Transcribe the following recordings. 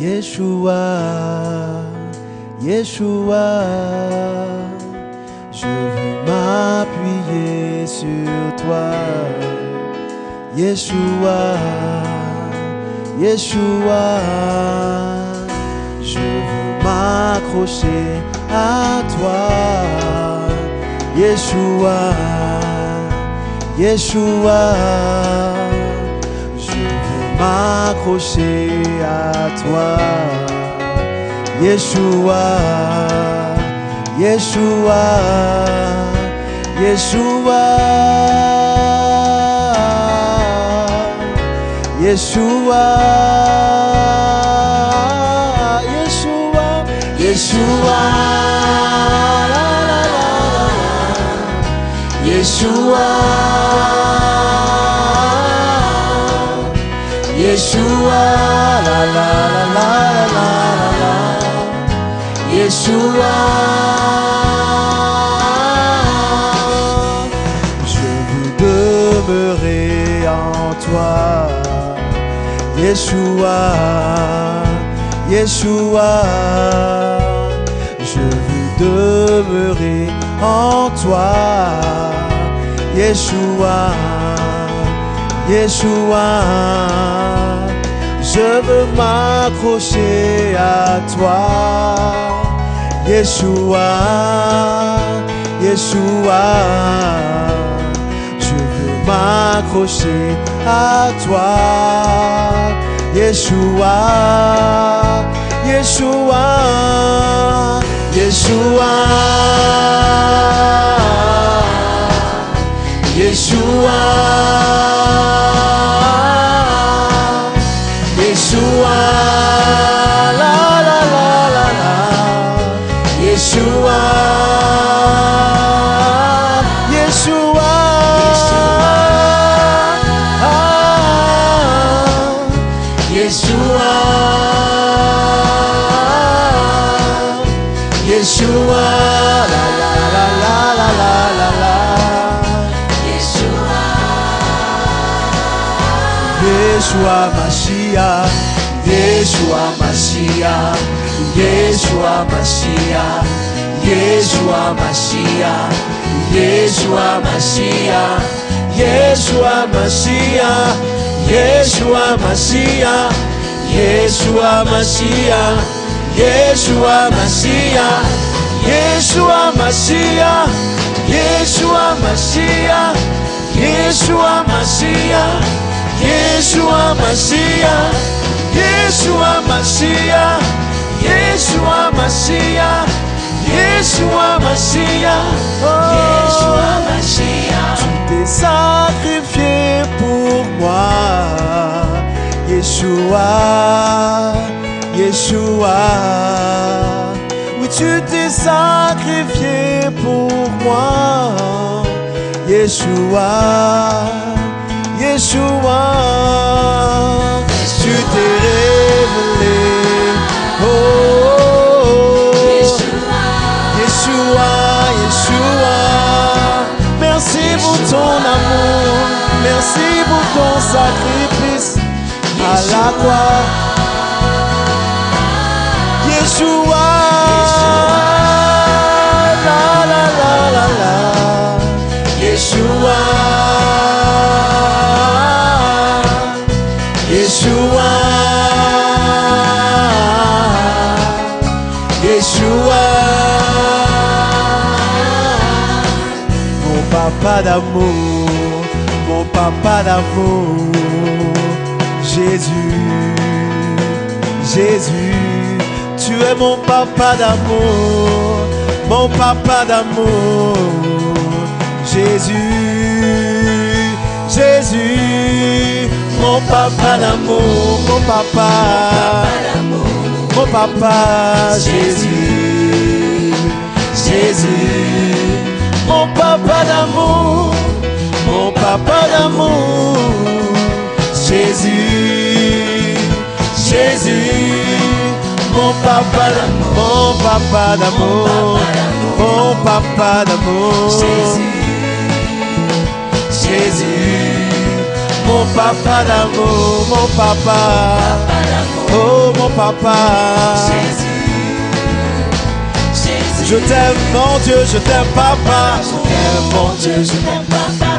Yeshua, Yeshua, je veux m'appuyer sur toi. Yeshua, Yeshua, je veux m'accrocher à toi. Yeshua, Yeshua, je veux m'accrocher à toi. Yeshua, Yeshua, Yeshua, Yeshua, Yeshua, Yeshua, Yeshua, Yeshua, la la la la la la, Yeshua, je veux demeurer en toi. Yeshua, Yeshua, je veux demeurer en toi. Yeshua, Yeshua, je veux m'accrocher à toi. Yeshua, Yeshua, je veux m'accrocher à toi. Yeshua, Yeshua, Yeshua, Yeshua, Yeshua, la la la la la, Yeshua, Yeshua, Yeshua, Yeshua, la la la la la la la, Yeshua, Yeshua Mashiach, Yeshua Mashiach, Yeshua Mashiach, Yeshua Mashiach, Yeshua Mashiach, Yeshua Mashiach, Yeshua Mashiach, Yeshua Mashiach, Yeshua Mashiach, Yeshua Mashiach, Yeshua Mashiach, Yeshua Mashiach, Yeshua Mashiach, Yeshua Mashiach, Yeshua Mashiach, Yeshua Mashiach, Yeshua Mashiach. Tu t'es sacrifié pour moi, Yeshua, Yeshua. Oui, tu t'es sacrifié pour moi, Yeshua, Yeshua. Tu t'es révélé, oh, oh, oh. Yeshua, Yeshua, Yeshua. Merci pour ton amour, merci pour ton sacrifice à la croix. Yeshua, la la la la la, Yeshua, Yeshua, Yeshua, mon papa d'amour, mon papa d'amour, Jésus, Jésus. Tu es mon papa d'amour, mon papa d'amour, Jésus, Jésus, mon papa d'amour, mon papa, mon papa, Jésus, Jésus, mon papa d'amour, mon papa d'amour, Jésus, Jésus. Mon papa d'amour, mon papa d'amour, mon papa d'amour, Jésus, Jésus, mon papa d'amour, mon papa. Oh mon papa. Je t'aime mon Dieu, je t'aime papa. Je t'aime mon Dieu, je t'aime papa.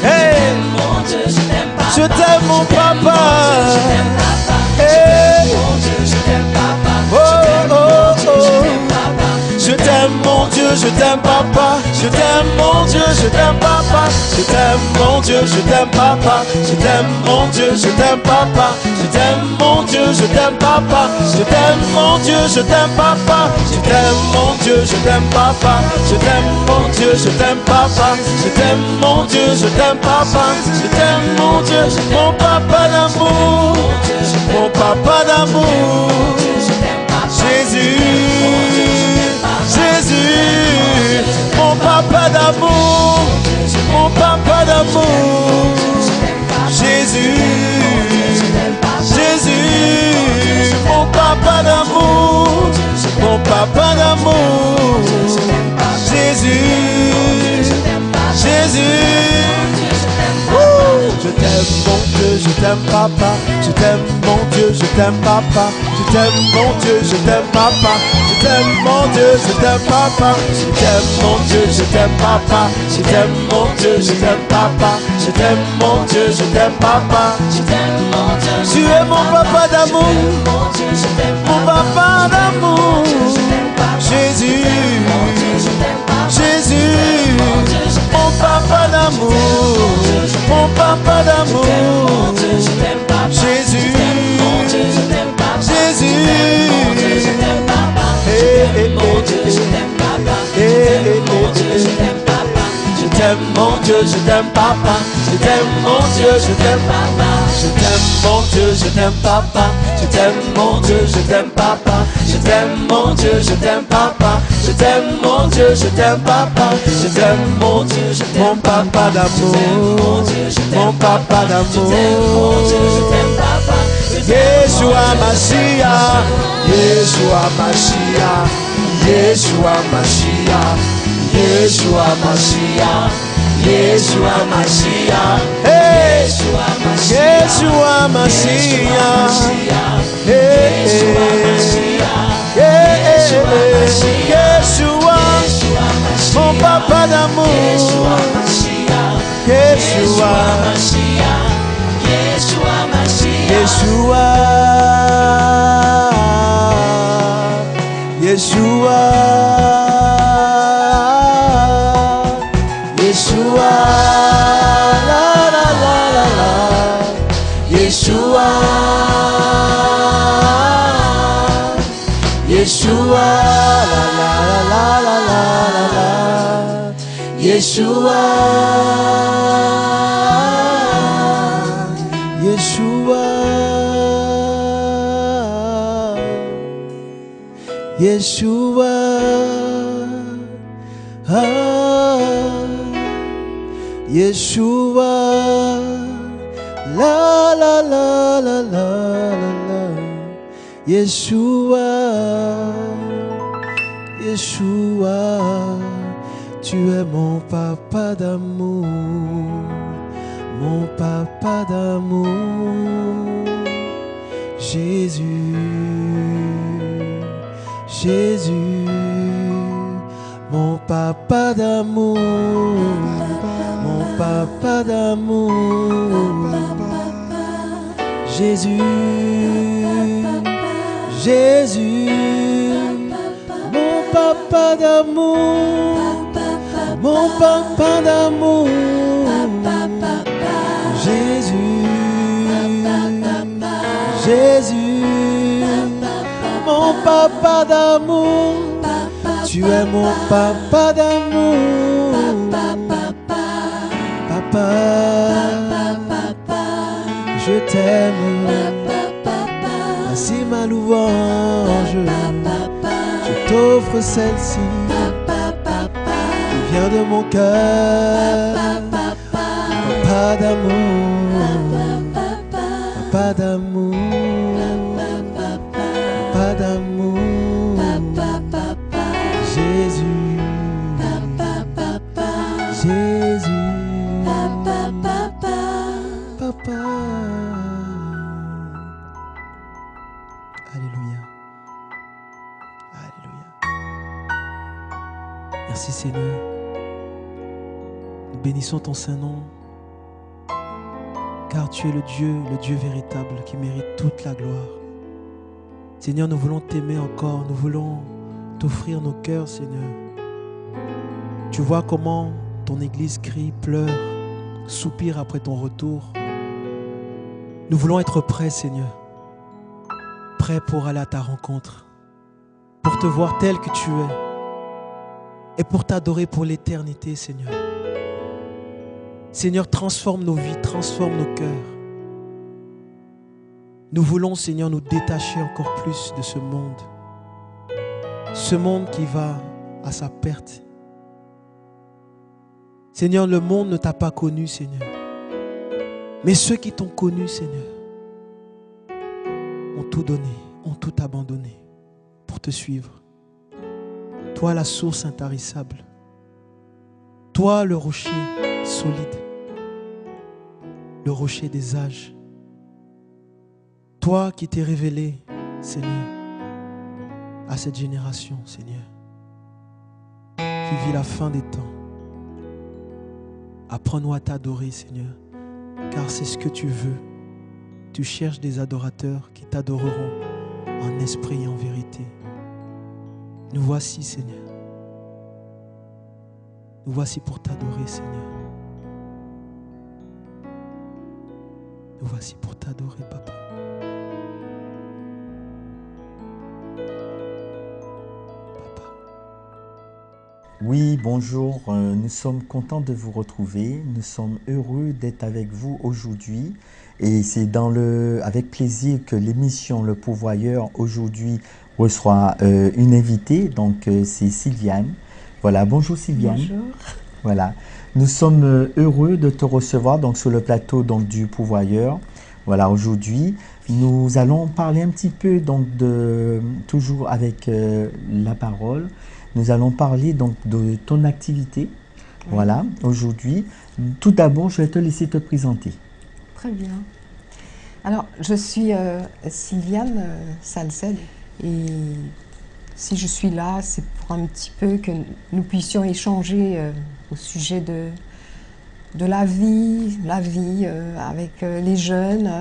Hey, je t'aime mon papa. Hey, oh oh oh. Je t'aime mon Dieu, je t'aime papa. Je t'aime mon Dieu, je t'aime papa. Je t'aime mon Dieu, je t'aime papa. Je t'aime mon Dieu, je t'aime papa. Je t'aime mon Dieu, je t'aime papa. Je t'aime mon Dieu, je t'aime papa. Je t'aime mon Dieu, je t'aime papa. Je t'aime mon Dieu, je t'aime papa. Je t'aime mon Dieu, je t'aime papa. Je t'aime mon Dieu, mon papa d'amour. Mon papa d'amour. Jésus. Jésus, mon papa d'amour, mon papa d'amour. Jésus, Jésus, mon papa d'amour, mon papa d'amour. Jésus, Jésus. Je t'aime mon Dieu, je t'aime papa. Je t'aime mon Dieu, je t'aime papa. Je t'aime mon Dieu, je t'aime papa. Je t'aime mon Dieu, je t'aime papa. Je t'aime mon Dieu, je t'aime papa. Je t'aime mon Dieu, je t'aime papa. Je t'aime mon Dieu, je t'aime papa. Tu es mon papa d'amour, mon papa d'amour. Jésus, Jésus, mon papa d'amour, mon papa d'amour. Jésus, Jésus. Je t'aime mon Dieu, je t'aime papa. Je t'aime mon Dieu, je t'aime papa. Je t'aime mon Dieu, je t'aime papa. Je t'aime mon Dieu, je t'aime papa. Je t'aime mon Dieu, je t'aime papa. Je t'aime mon Dieu, je t'aime papa. Je t'aime mon Dieu, je t'aime mon papa d'amour. Mon papa d'amour. Yeshua Mashiach, Yeshua Mashiach, Yeshua Mashiach, Yeshua Mashiach, Yeshua Mashiach, hey, Yeshua Mashiach, hey, Yeshua, mon papa d'amour, Yeshua, Yeshua, Yeshua, Yeshua, la la la la la, Yeshua, Yeshua, la la la la la la la, Yeshua, Yeshua. Yeshua, Yeshua, la la la la la la, Yeshua, Yeshua, tu es mon papa d'amour, mon papa d'amour, Jésus. Jésus, mon papa d'amour, mon papa d'amour. Jésus, Jésus, mon papa d'amour, mon papa d'amour. Jésus, Jésus, mon papa d'amour, tu es mon papa d'amour. Papa, je t'aime. Voici ma louange, je t'offre celle-ci, qui vient de mon cœur. Papa d'amour, papa d'amour. Papa d'amour, Jésus, Jésus. bénissons ton Saint-Nom, car tu es le Dieu véritable qui mérite toute la gloire. Seigneur, nous voulons t'aimer encore, nous voulons t'offrir nos cœurs, Seigneur. Tu vois comment ton Église crie, pleure, soupire après ton retour. Nous voulons être prêts, Seigneur, prêts pour aller à ta rencontre, pour te voir tel que tu es et pour t'adorer pour l'éternité, Seigneur. Seigneur, transforme nos vies, transforme nos cœurs. Nous voulons, Seigneur, nous détacher encore plus de ce monde qui va à sa perte. Seigneur, le monde ne t'a pas connu, Seigneur. Mais ceux qui t'ont connu, Seigneur, ont tout donné, ont tout abandonné pour te suivre. Toi, la source intarissable. Toi, le rocher solide. Le rocher des âges. Toi qui t'es révélé, Seigneur, à cette génération, Seigneur, qui vit la fin des temps. Apprends-nous à t'adorer, Seigneur, car c'est ce que tu veux. Tu cherches des adorateurs qui t'adoreront en esprit et en vérité. Nous voici, Seigneur. Nous voici pour t'adorer, Seigneur. Nous voici pour t'adorer, Papa. Oui, bonjour, nous sommes contents de vous retrouver, nous sommes heureux d'être avec vous aujourd'hui et c'est avec plaisir que l'émission Le Pourvoyeur aujourd'hui reçoit une invitée, donc c'est Sylviane. Voilà, bonjour Sylviane. Bonjour. Voilà, nous sommes heureux de te recevoir donc, sur le plateau donc, du Pourvoyeur. Voilà, aujourd'hui, nous allons parler un petit peu donc, toujours avec la parole. Nous allons parler donc de ton activité, oui. Voilà, aujourd'hui. Tout d'abord, je vais te laisser te présenter. Très bien. Alors, je suis Sylviane Salced et si je suis là, c'est pour un petit peu que nous puissions échanger au sujet de la vie avec les jeunes,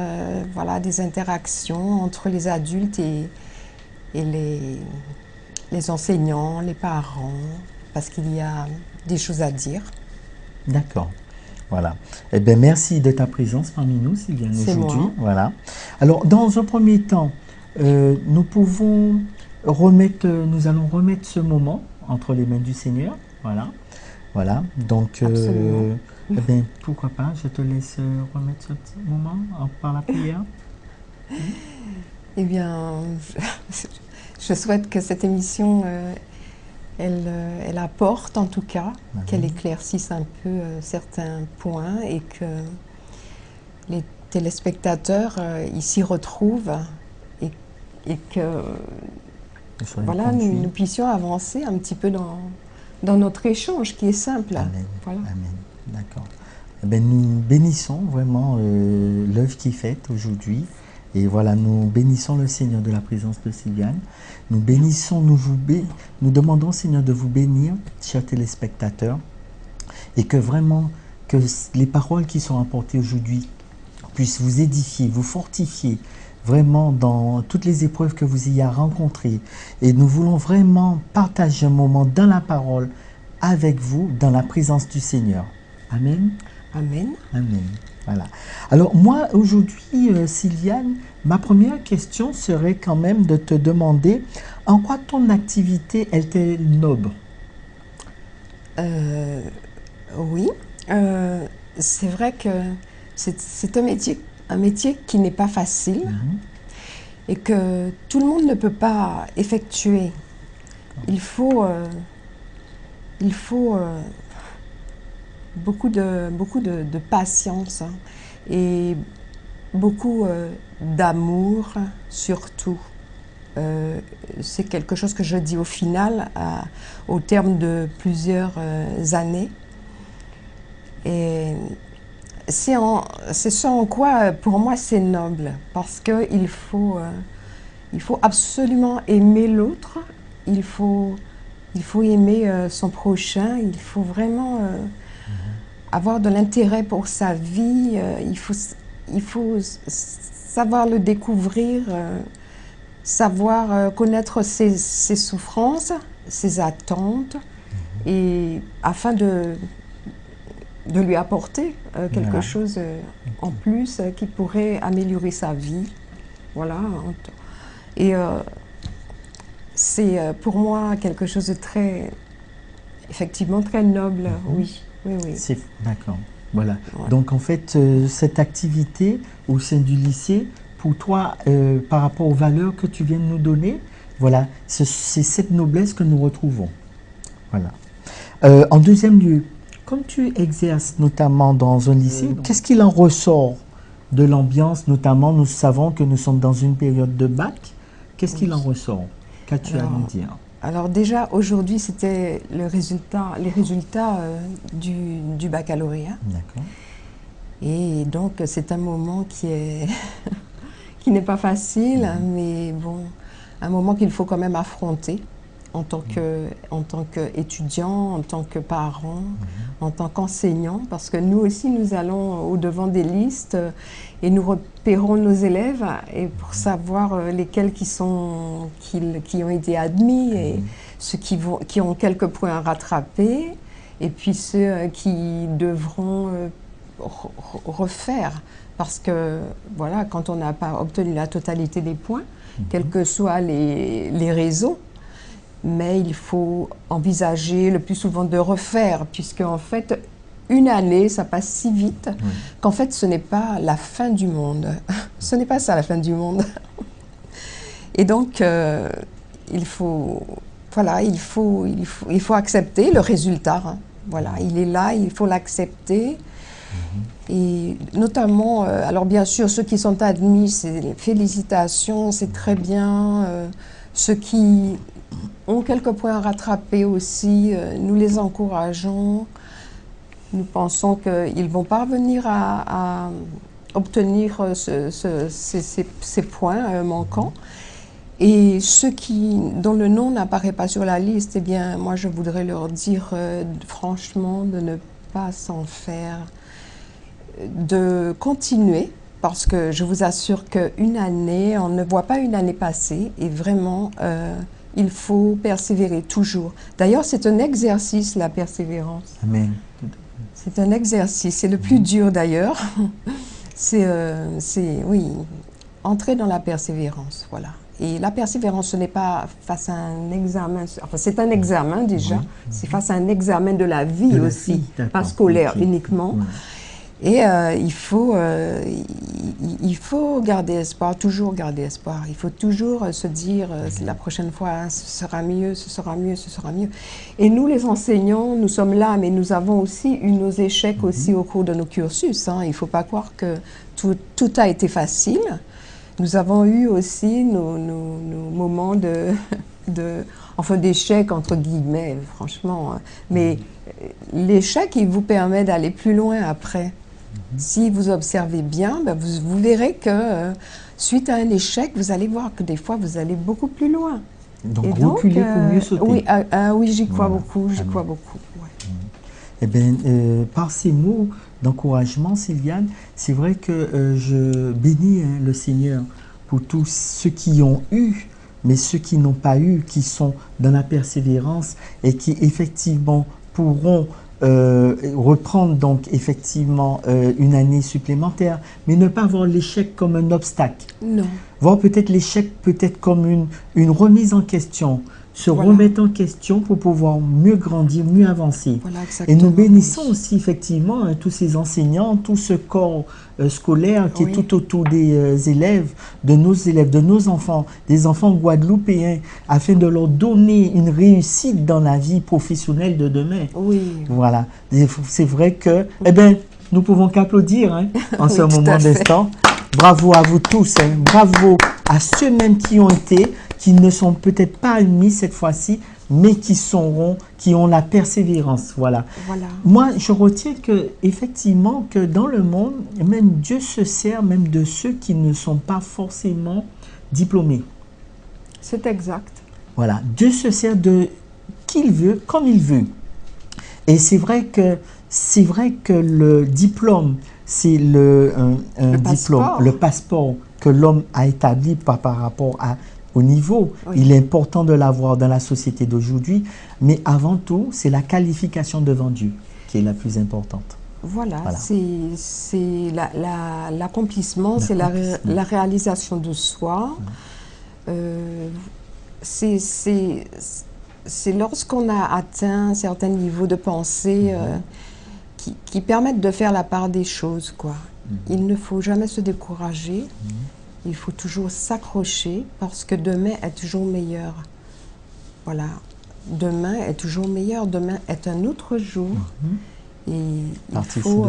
voilà, des interactions entre les adultes et les enseignants, les parents, parce qu'il y a des choses à dire. D'accord. Voilà. Eh bien, merci de ta présence parmi nous, Sylviane, aujourd'hui. Voilà. Alors, dans un premier temps, nous allons remettre ce moment entre les mains du Seigneur. Voilà. Voilà. Donc, eh bien, pourquoi pas, je te laisse remettre ce petit moment par la prière. Eh bien, je souhaite que cette émission, elle apporte en tout cas, qu'elle éclaircisse un peu certains points et que les téléspectateurs s'y retrouvent et que voilà, nous puissions avancer un petit peu dans notre échange qui est simple. Amen. Voilà. Amen. D'accord. Eh bien, nous bénissons vraiment l'œuvre qui est faite aujourd'hui. Et voilà, nous bénissons le Seigneur de la présence de Sylviane. Nous bénissons, nous demandons, Seigneur, de vous bénir, chers téléspectateurs, et que vraiment, que les paroles qui sont apportées aujourd'hui puissent vous édifier, vous fortifier, vraiment dans toutes les épreuves que vous ayez à rencontrer. Et nous voulons vraiment partager un moment dans la parole avec vous, dans la présence du Seigneur. Amen. Amen. Amen. Voilà. Alors moi, aujourd'hui, Sylviane, ma première question serait quand même de te demander en quoi ton activité est noble. Oui, c'est vrai que c'est un métier qui n'est pas facile et que tout le monde ne peut pas effectuer. Il faut beaucoup de patience et beaucoup d'amour surtout. C'est quelque chose que je dis au final, au terme de plusieurs années. Et c'est ce en quoi, pour moi, c'est noble, parce qu'il faut absolument aimer l'autre, il faut aimer son prochain, il faut vraiment avoir de l'intérêt pour sa vie, il faut savoir le découvrir, savoir connaître ses souffrances, ses attentes, et afin de lui apporter quelque chose en plus qui pourrait améliorer sa vie. Voilà. Et c'est pour moi quelque chose de très, effectivement très noble, oui. D'accord, voilà. Ouais. Donc en fait, cette activité au sein du lycée, pour toi, par rapport aux valeurs que tu viens de nous donner, voilà, c'est cette noblesse que nous retrouvons. Voilà. En deuxième lieu, comme tu exerces notamment dans un lycée, qu'est-ce qu'il en ressort de l'ambiance, notamment nous savons que nous sommes dans une période de bac, qu'est-ce qu'il en ressort? Qu'as-tu à nous dire? Alors déjà, aujourd'hui, c'était les résultats du baccalauréat. D'accord. Et donc, c'est un moment qui n'est pas facile, mais bon, un moment qu'il faut quand même affronter en tant qu'étudiant, en tant que parent, en tant qu'enseignant, parce que nous aussi, nous allons au-devant des listes et nous repérons nos élèves et pour savoir lesquels qui ont été admis et ceux qui ont quelques points à rattraper et puis ceux qui devront refaire. Parce que, voilà, quand on n'a pas obtenu la totalité des points, quelles que soient les raisons, mais il faut envisager le plus souvent de refaire, puisque en fait, une année, ça passe si vite qu'en fait, ce n'est pas la fin du monde. Ce n'est pas ça, la fin du monde. Et donc, il faut accepter le résultat. Hein. Voilà, il est là, il faut l'accepter. Et notamment, alors bien sûr, ceux qui sont admis, c'est félicitations, c'est très bien. Ceux qui ont quelques points à rattraper aussi, nous les encourageons. Nous pensons qu'ils vont parvenir à obtenir ces points manquants. Et ceux dont le nom n'apparaît pas sur la liste, eh bien, moi je voudrais leur dire franchement de ne pas s'en faire, de continuer, parce que je vous assure qu'une année, on ne voit pas une année passer, et vraiment, il faut persévérer toujours. D'ailleurs, c'est un exercice, la persévérance. Amen. C'est un exercice, c'est le plus dur d'ailleurs. C'est, oui, entrer dans la persévérance, voilà. Et la persévérance, ce n'est pas face à un examen, enfin c'est un examen déjà, c'est face à un examen de la vie aussi, pas scolaire uniquement. Et il faut garder espoir, toujours garder espoir. Il faut toujours se dire, la prochaine fois, ce sera mieux, ce sera mieux, ce sera mieux. Et nous, les enseignants, nous sommes là, mais nous avons aussi eu nos échecs aussi au cours de nos cursus. Hein. Il ne faut pas croire que tout a été facile. Nous avons eu aussi nos moments d'échec, entre guillemets, franchement. Mais l'échec, il vous permet d'aller plus loin après. Si vous observez bien, ben vous verrez que suite à un échec, vous allez voir que des fois, vous allez beaucoup plus loin. Donc, reculer pour mieux sauter. Oui, oui, j'y crois beaucoup, j'y crois beaucoup. Ouais. Eh bien, par ces mots d'encouragement, Sylviane, c'est vrai que je bénis le Seigneur pour tous ceux qui ont eu, mais ceux qui n'ont pas eu, qui sont dans la persévérance et qui effectivement pourront reprendre donc effectivement une année supplémentaire, mais ne pas voir l'échec comme un obstacle. Non. Voir peut-être l'échec peut-être comme une remise en question, se remettre en question pour pouvoir mieux grandir, mieux avancer. Voilà, et nous bénissons aussi effectivement tous ces enseignants, tout ce corps scolaire qui est tout autour des élèves, de nos enfants, des enfants guadeloupéens, afin de leur donner une réussite dans la vie professionnelle de demain. Oui. Voilà. C'est vrai que, eh bien, nous pouvons qu'applaudir hein, en ce moment d'instant. Bravo à vous tous, hein. Bravo à ceux même qui ont été, qui ne sont peut-être pas admis cette fois-ci, mais qui ont la persévérance. Voilà. Moi, je retiens que effectivement que dans le monde, même Dieu se sert même de ceux qui ne sont pas forcément diplômés. C'est exact. Voilà. Dieu se sert de qui il veut, comme il veut. Et c'est vrai que c'est vrai que le diplôme, c'est un diplôme, le passeport que l'homme a établi par rapport au niveau. Oui. Il est important de l'avoir dans la société d'aujourd'hui, mais avant tout, c'est la qualification devant Dieu qui est la plus importante. Voilà. C'est l'accomplissement, c'est la réalisation de soi. C'est lorsqu'on a atteint un certain niveau de pensée qui permettent de faire la part des choses, quoi. Il ne faut jamais se décourager. Il faut toujours s'accrocher parce que demain est toujours meilleur. Voilà. Demain est toujours meilleur. Demain est un autre jour. Et il faut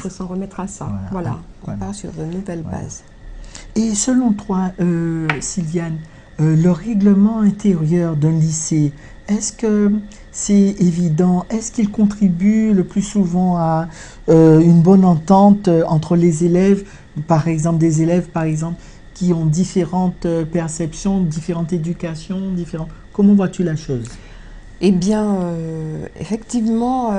s'en remettre à ça. Voilà. On part sur de nouvelles bases. Et selon toi, Sylviane, le règlement intérieur d'un lycée, est-ce que c'est évident? Est-ce qu'il contribue le plus souvent à une bonne entente entre les élèves, par exemple des élèves qui ont différentes perceptions, différentes éducations, différentes... Comment vois-tu la chose? Eh bien, effectivement,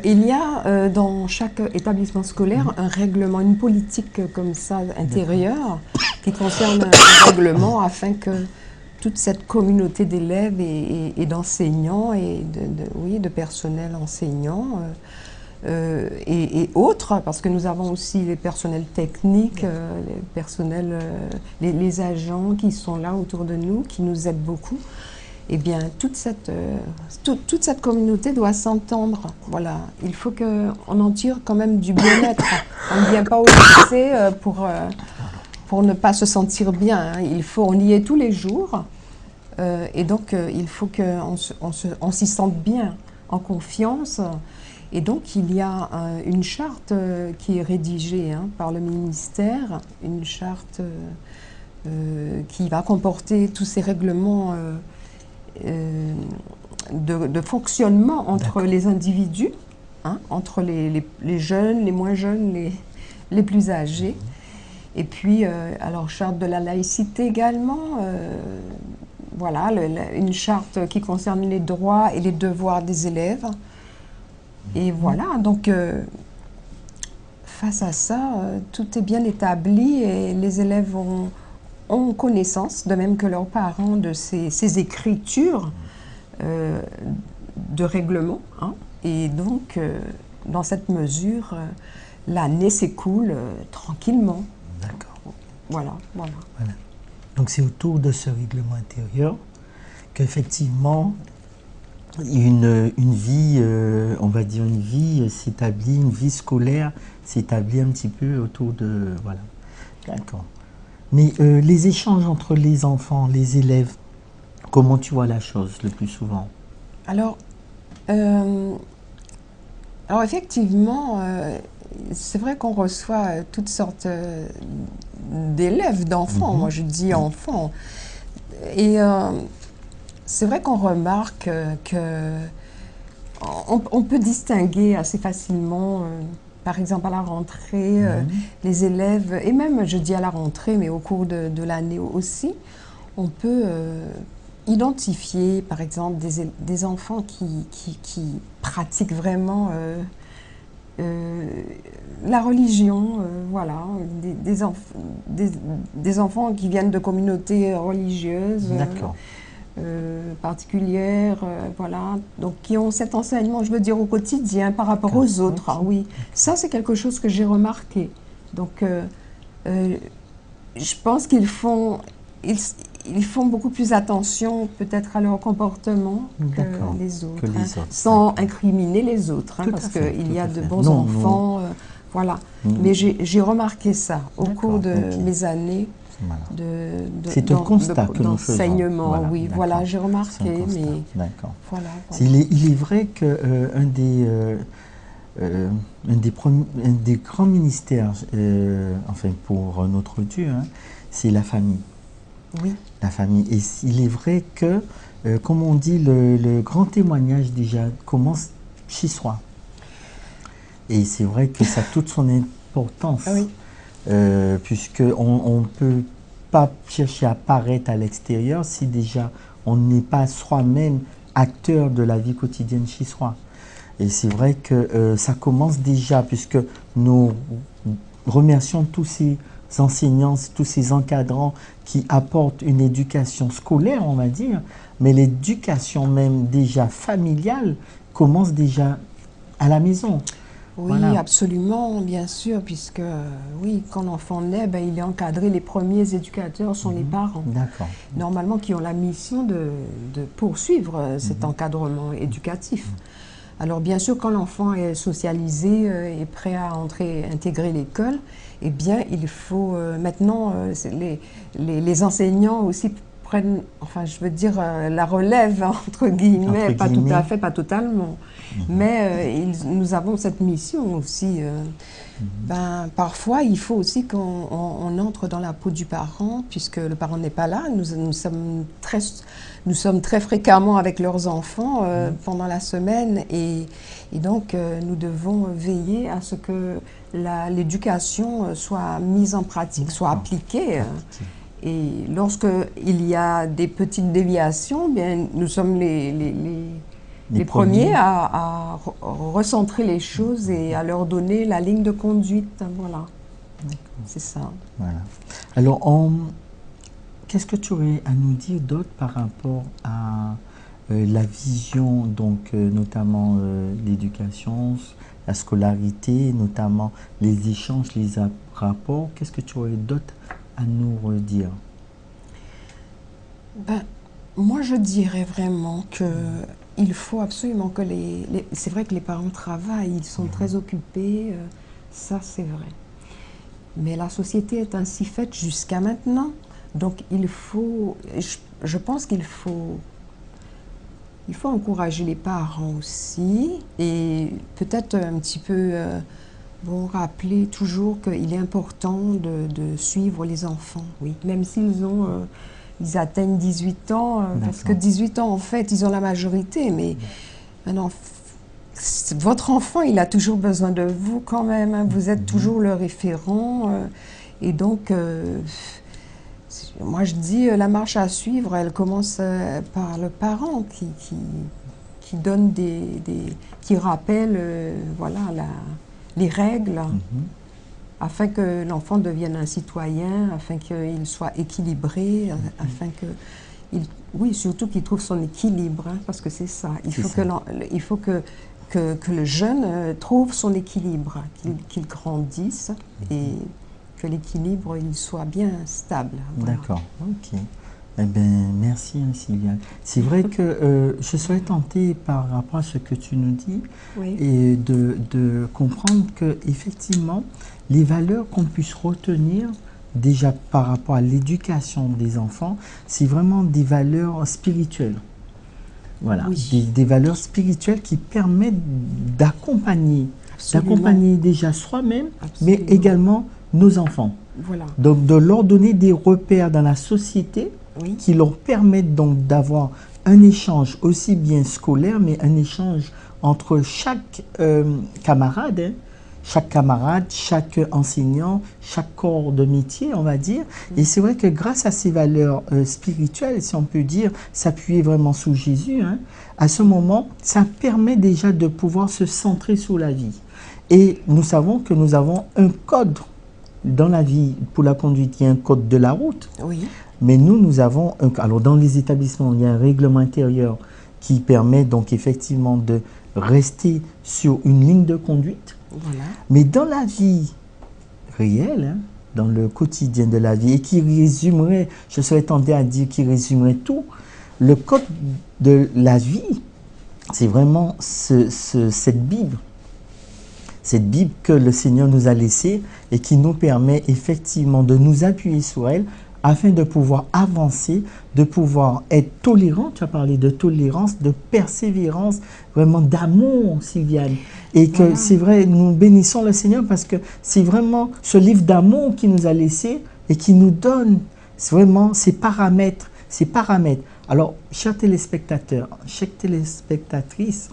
il y a dans chaque établissement scolaire un règlement, une politique comme ça intérieure qui concerne un règlement afin que toute cette communauté d'élèves et d'enseignants et de personnel enseignant et autres, parce que nous avons aussi les personnels techniques, les personnels, les agents qui sont là autour de nous, qui nous aident beaucoup. Eh bien, toute cette communauté doit s'entendre. Voilà, il faut qu'on en tire quand même du bien-être. On ne vient pas au lycée pour ne pas se sentir bien. Hein. On y est tous les jours. Et donc, il faut qu'on s'y sente bien, en confiance. Et donc, il y a une charte qui est rédigée par le ministère, une charte qui va comporter tous ces règlements de fonctionnement entre les individus, entre les jeunes, les moins jeunes, les plus âgés. Et puis, alors, charte de la laïcité également, voilà, une charte qui concerne les droits et les devoirs des élèves. Et voilà, donc, face à ça, tout est bien établi et les élèves ont connaissance, de même que leurs parents, de ces écritures de règlement. Et donc, dans cette mesure, l'année s'écoule tranquillement. D'accord. Voilà. Donc c'est autour de ce règlement intérieur qu'effectivement une vie, on va dire une vie s'établit, une vie scolaire s'établit un petit peu autour de... Voilà. D'accord. Mais les échanges entre les enfants, les élèves, comment tu vois la chose le plus souvent? Alors effectivement, c'est vrai qu'on reçoit toutes sortes d'élèves, d'enfants. Moi, je dis enfants. Et c'est vrai qu'on remarque qu'on peut distinguer assez facilement, par exemple à la rentrée, les élèves, et même je dis à la rentrée, mais au cours de l'année aussi, on peut identifier, par exemple, des enfants qui pratiquent vraiment la religion, voilà, des enfants qui viennent de communautés religieuses particulières, voilà, donc qui ont cet enseignement, je veux dire, au quotidien par rapport aux autres. Oui, ça c'est quelque chose que j'ai remarqué. Donc, je pense qu'ils font beaucoup plus attention peut-être à leur comportement que les autres, sans incriminer les autres, parce qu'il y a de bons enfants, voilà. Mais j'ai remarqué ça au cours de mes années d'enseignement. Oui, voilà, j'ai remarqué, mais voilà. Il est vrai qu'un des grands ministères, enfin pour notre Dieu, c'est la famille. Oui. La famille. Et il est vrai que, comme on dit, le grand témoignage déjà commence chez soi. Et c'est vrai que ça a toute son importance, puisqu'on ne peut pas chercher à paraître à l'extérieur si déjà on n'est pas soi-même acteur de la vie quotidienne chez soi. Et c'est vrai que ça commence déjà, puisque nous remercions tous ces enseignants, tous ces encadrants qui apportent une éducation scolaire, on va dire, mais l'éducation même déjà familiale commence déjà à la maison. Oui, Voilà. absolument, bien sûr, puisque oui, quand l'enfant naît, ben, il est encadré. Les premiers éducateurs sont les parents. D'accord. Normalement, qui ont la mission de poursuivre cet encadrement éducatif. Alors bien sûr, quand l'enfant est socialisé et prêt à intégrer l'école, eh bien, il faut maintenant, les enseignants aussi prennent, enfin, je veux dire, la relève, entre guillemets, pas tout à fait, pas totalement. Mais nous avons cette mission aussi. Ben, parfois, il faut aussi qu'on entre dans la peau du parent, puisque le parent n'est pas là. Nous sommes très fréquemment avec leurs enfants pendant la semaine et donc nous devons veiller à ce que l'éducation soit mise en pratique, soit appliquée. Et lorsqu'il y a des petites déviations, bien, nous sommes les premiers à recentrer les choses et à leur donner la ligne de conduite. Voilà, c'est ça. Voilà. Alors, qu'est-ce que tu aurais à nous dire d'autre par rapport à la vision, donc notamment l'éducation, la scolarité, notamment les échanges, les rapports? Qu'est-ce que tu aurais d'autre à nous redire? Ben, moi, je dirais vraiment que il faut absolument que c'est vrai que les parents travaillent, ils sont très occupés, ça c'est vrai. Mais la société est ainsi faite jusqu'à maintenant. Donc il faut, je pense qu'il faut encourager les parents aussi et peut-être un petit peu rappeler toujours qu'il est important de suivre les enfants, oui, même s'ils ont... ils atteignent 18 ans, parce que 18 ans, en fait, ils ont la majorité, mais maintenant, votre enfant, il a toujours besoin de vous quand même, hein, vous êtes toujours le référent, et donc, moi je dis, la marche à suivre, elle commence par le parent qui donne qui rappelle, voilà, les règles, afin que l'enfant devienne un citoyen, afin qu'il soit équilibré, afin que, oui, surtout qu'il trouve son équilibre, hein, parce que c'est ça. Il faut que le jeune trouve son équilibre, qu'il grandisse et que l'équilibre il soit bien stable. Voilà. D'accord, ok. Eh bien, merci Sylviane. C'est vrai que je serais tentée par rapport à ce que tu nous dis et de comprendre que effectivement les valeurs qu'on puisse retenir déjà par rapport à l'éducation des enfants, c'est vraiment des valeurs spirituelles. Voilà, des valeurs spirituelles qui permettent d'accompagner déjà soi-même, mais également nos enfants. Voilà. Donc de leur donner des repères dans la société qui leur permettent donc d'avoir un échange aussi bien scolaire, mais un échange entre chaque camarade, chaque enseignant, chaque corps de métier, on va dire. Et c'est vrai que grâce à ces valeurs spirituelles, si on peut dire, s'appuyer vraiment sur Jésus, hein, à ce moment, ça permet déjà de pouvoir se centrer sur la vie. Et nous savons que nous avons un code dans la vie pour la conduite, il y a un code de la route. Oui. Mais nous avons, alors dans les établissements, il y a un règlement intérieur qui permet donc effectivement de rester sur une ligne de conduite. Voilà. Mais dans la vie réelle, hein, dans le quotidien de la vie, et qui résumerait, je serais tenté à dire, qui résumerait tout, le code de la vie, c'est vraiment cette Bible. Cette Bible que le Seigneur nous a laissée et qui nous permet effectivement de nous appuyer sur elle afin de pouvoir avancer, de pouvoir être tolérant. Tu as parlé de tolérance, de persévérance, vraiment d'amour, Sylviane. Et que c'est vrai, nous bénissons le Seigneur parce que c'est vraiment ce livre d'amour qui nous a laissé et qui nous donne vraiment ces paramètres. Alors, chers téléspectateurs, chères téléspectatrices,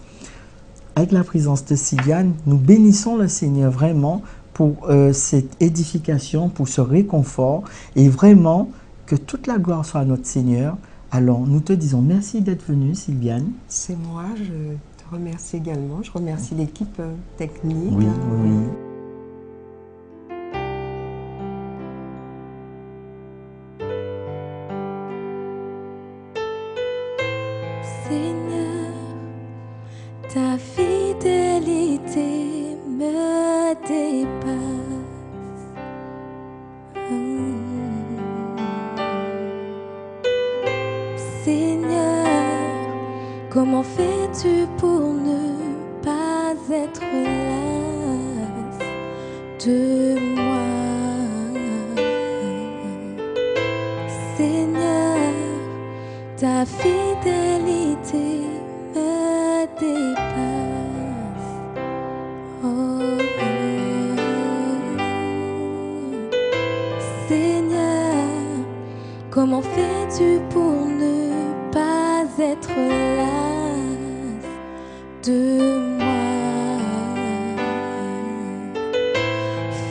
avec la présence de Sylviane, nous bénissons le Seigneur vraiment pour cette édification, pour ce réconfort et vraiment que toute la gloire soit à notre Seigneur. Alors, nous te disons merci d'être venue, Sylviane. C'est moi, je te te remercie également. Je remercie l'équipe technique. Oui, oui, oui. Seigneur, ta fidélité me dépasse. Seigneur, comment fais-tu pour ne pas être las de moi? Seigneur, ta fidélité me dépasse. Oh, Seigneur, comment fais-tu pour ne pas être las de moi?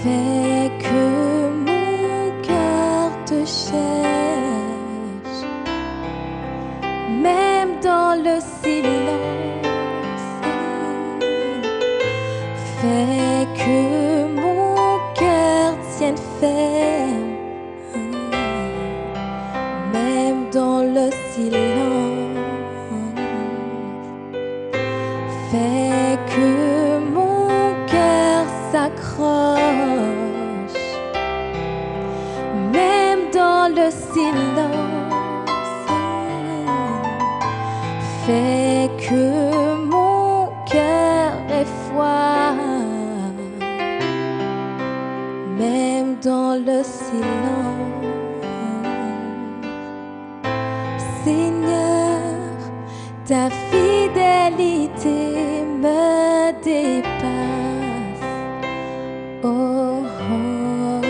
Fais que mon cœur te cherche, même dans le silence. Fais que mon cœur tienne ferme, même dans le silence. Fais que mon cœur s'accroche, même dans le silence. Fais que mon cœur ait foi, même dans le silence. Seigneur, ta fidélité me dépasse. Oh, oh.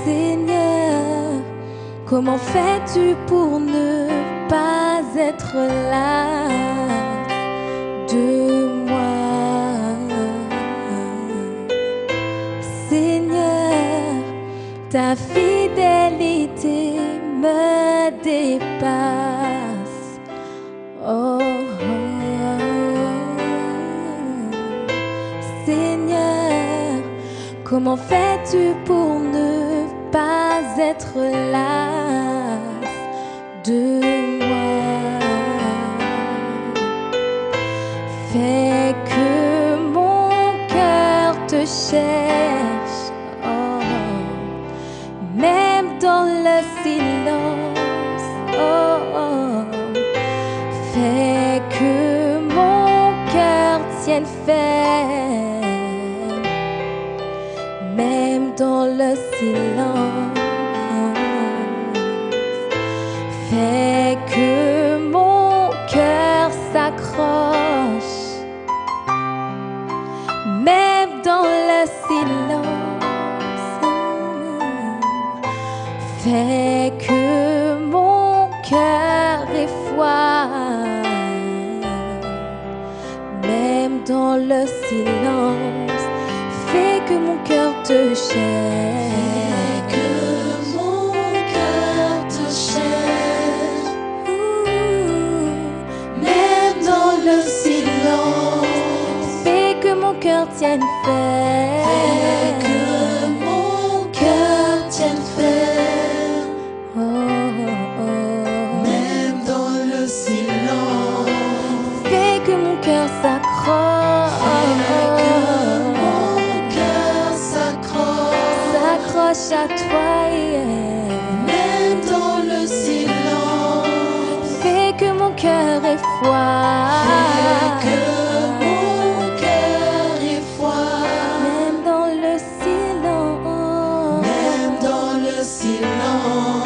Seigneur, comment fais-tu pour ne pas être las de moi? Seigneur, ta fidélité me dépasse. Oh, oh. Seigneur, comment fais-tu pour ne pas être las de moi? Fais que mon cœur te cherche, oh, même dans le silence. Oh, oh. Fais que mon cœur tienne ferme, même dans le silence. Fais que mon cœur s'accroche, même dans le silence. Fais que mon cœur ait foi, même dans le silence. Fais que mon cœur te cherche, que mon cœur te cherche, même dans le silence. Fais que mon cœur tienne ferme, fais que mon cœur tienne ferme. Oh, oh, oh. Même dans le silence. Fais que mon cœur s'accroche, s'accroche à toi, yeah. Même dans le silence. Fais que mon cœur ait foi, fais que mon cœur ait foi, même dans le silence, même dans le silence.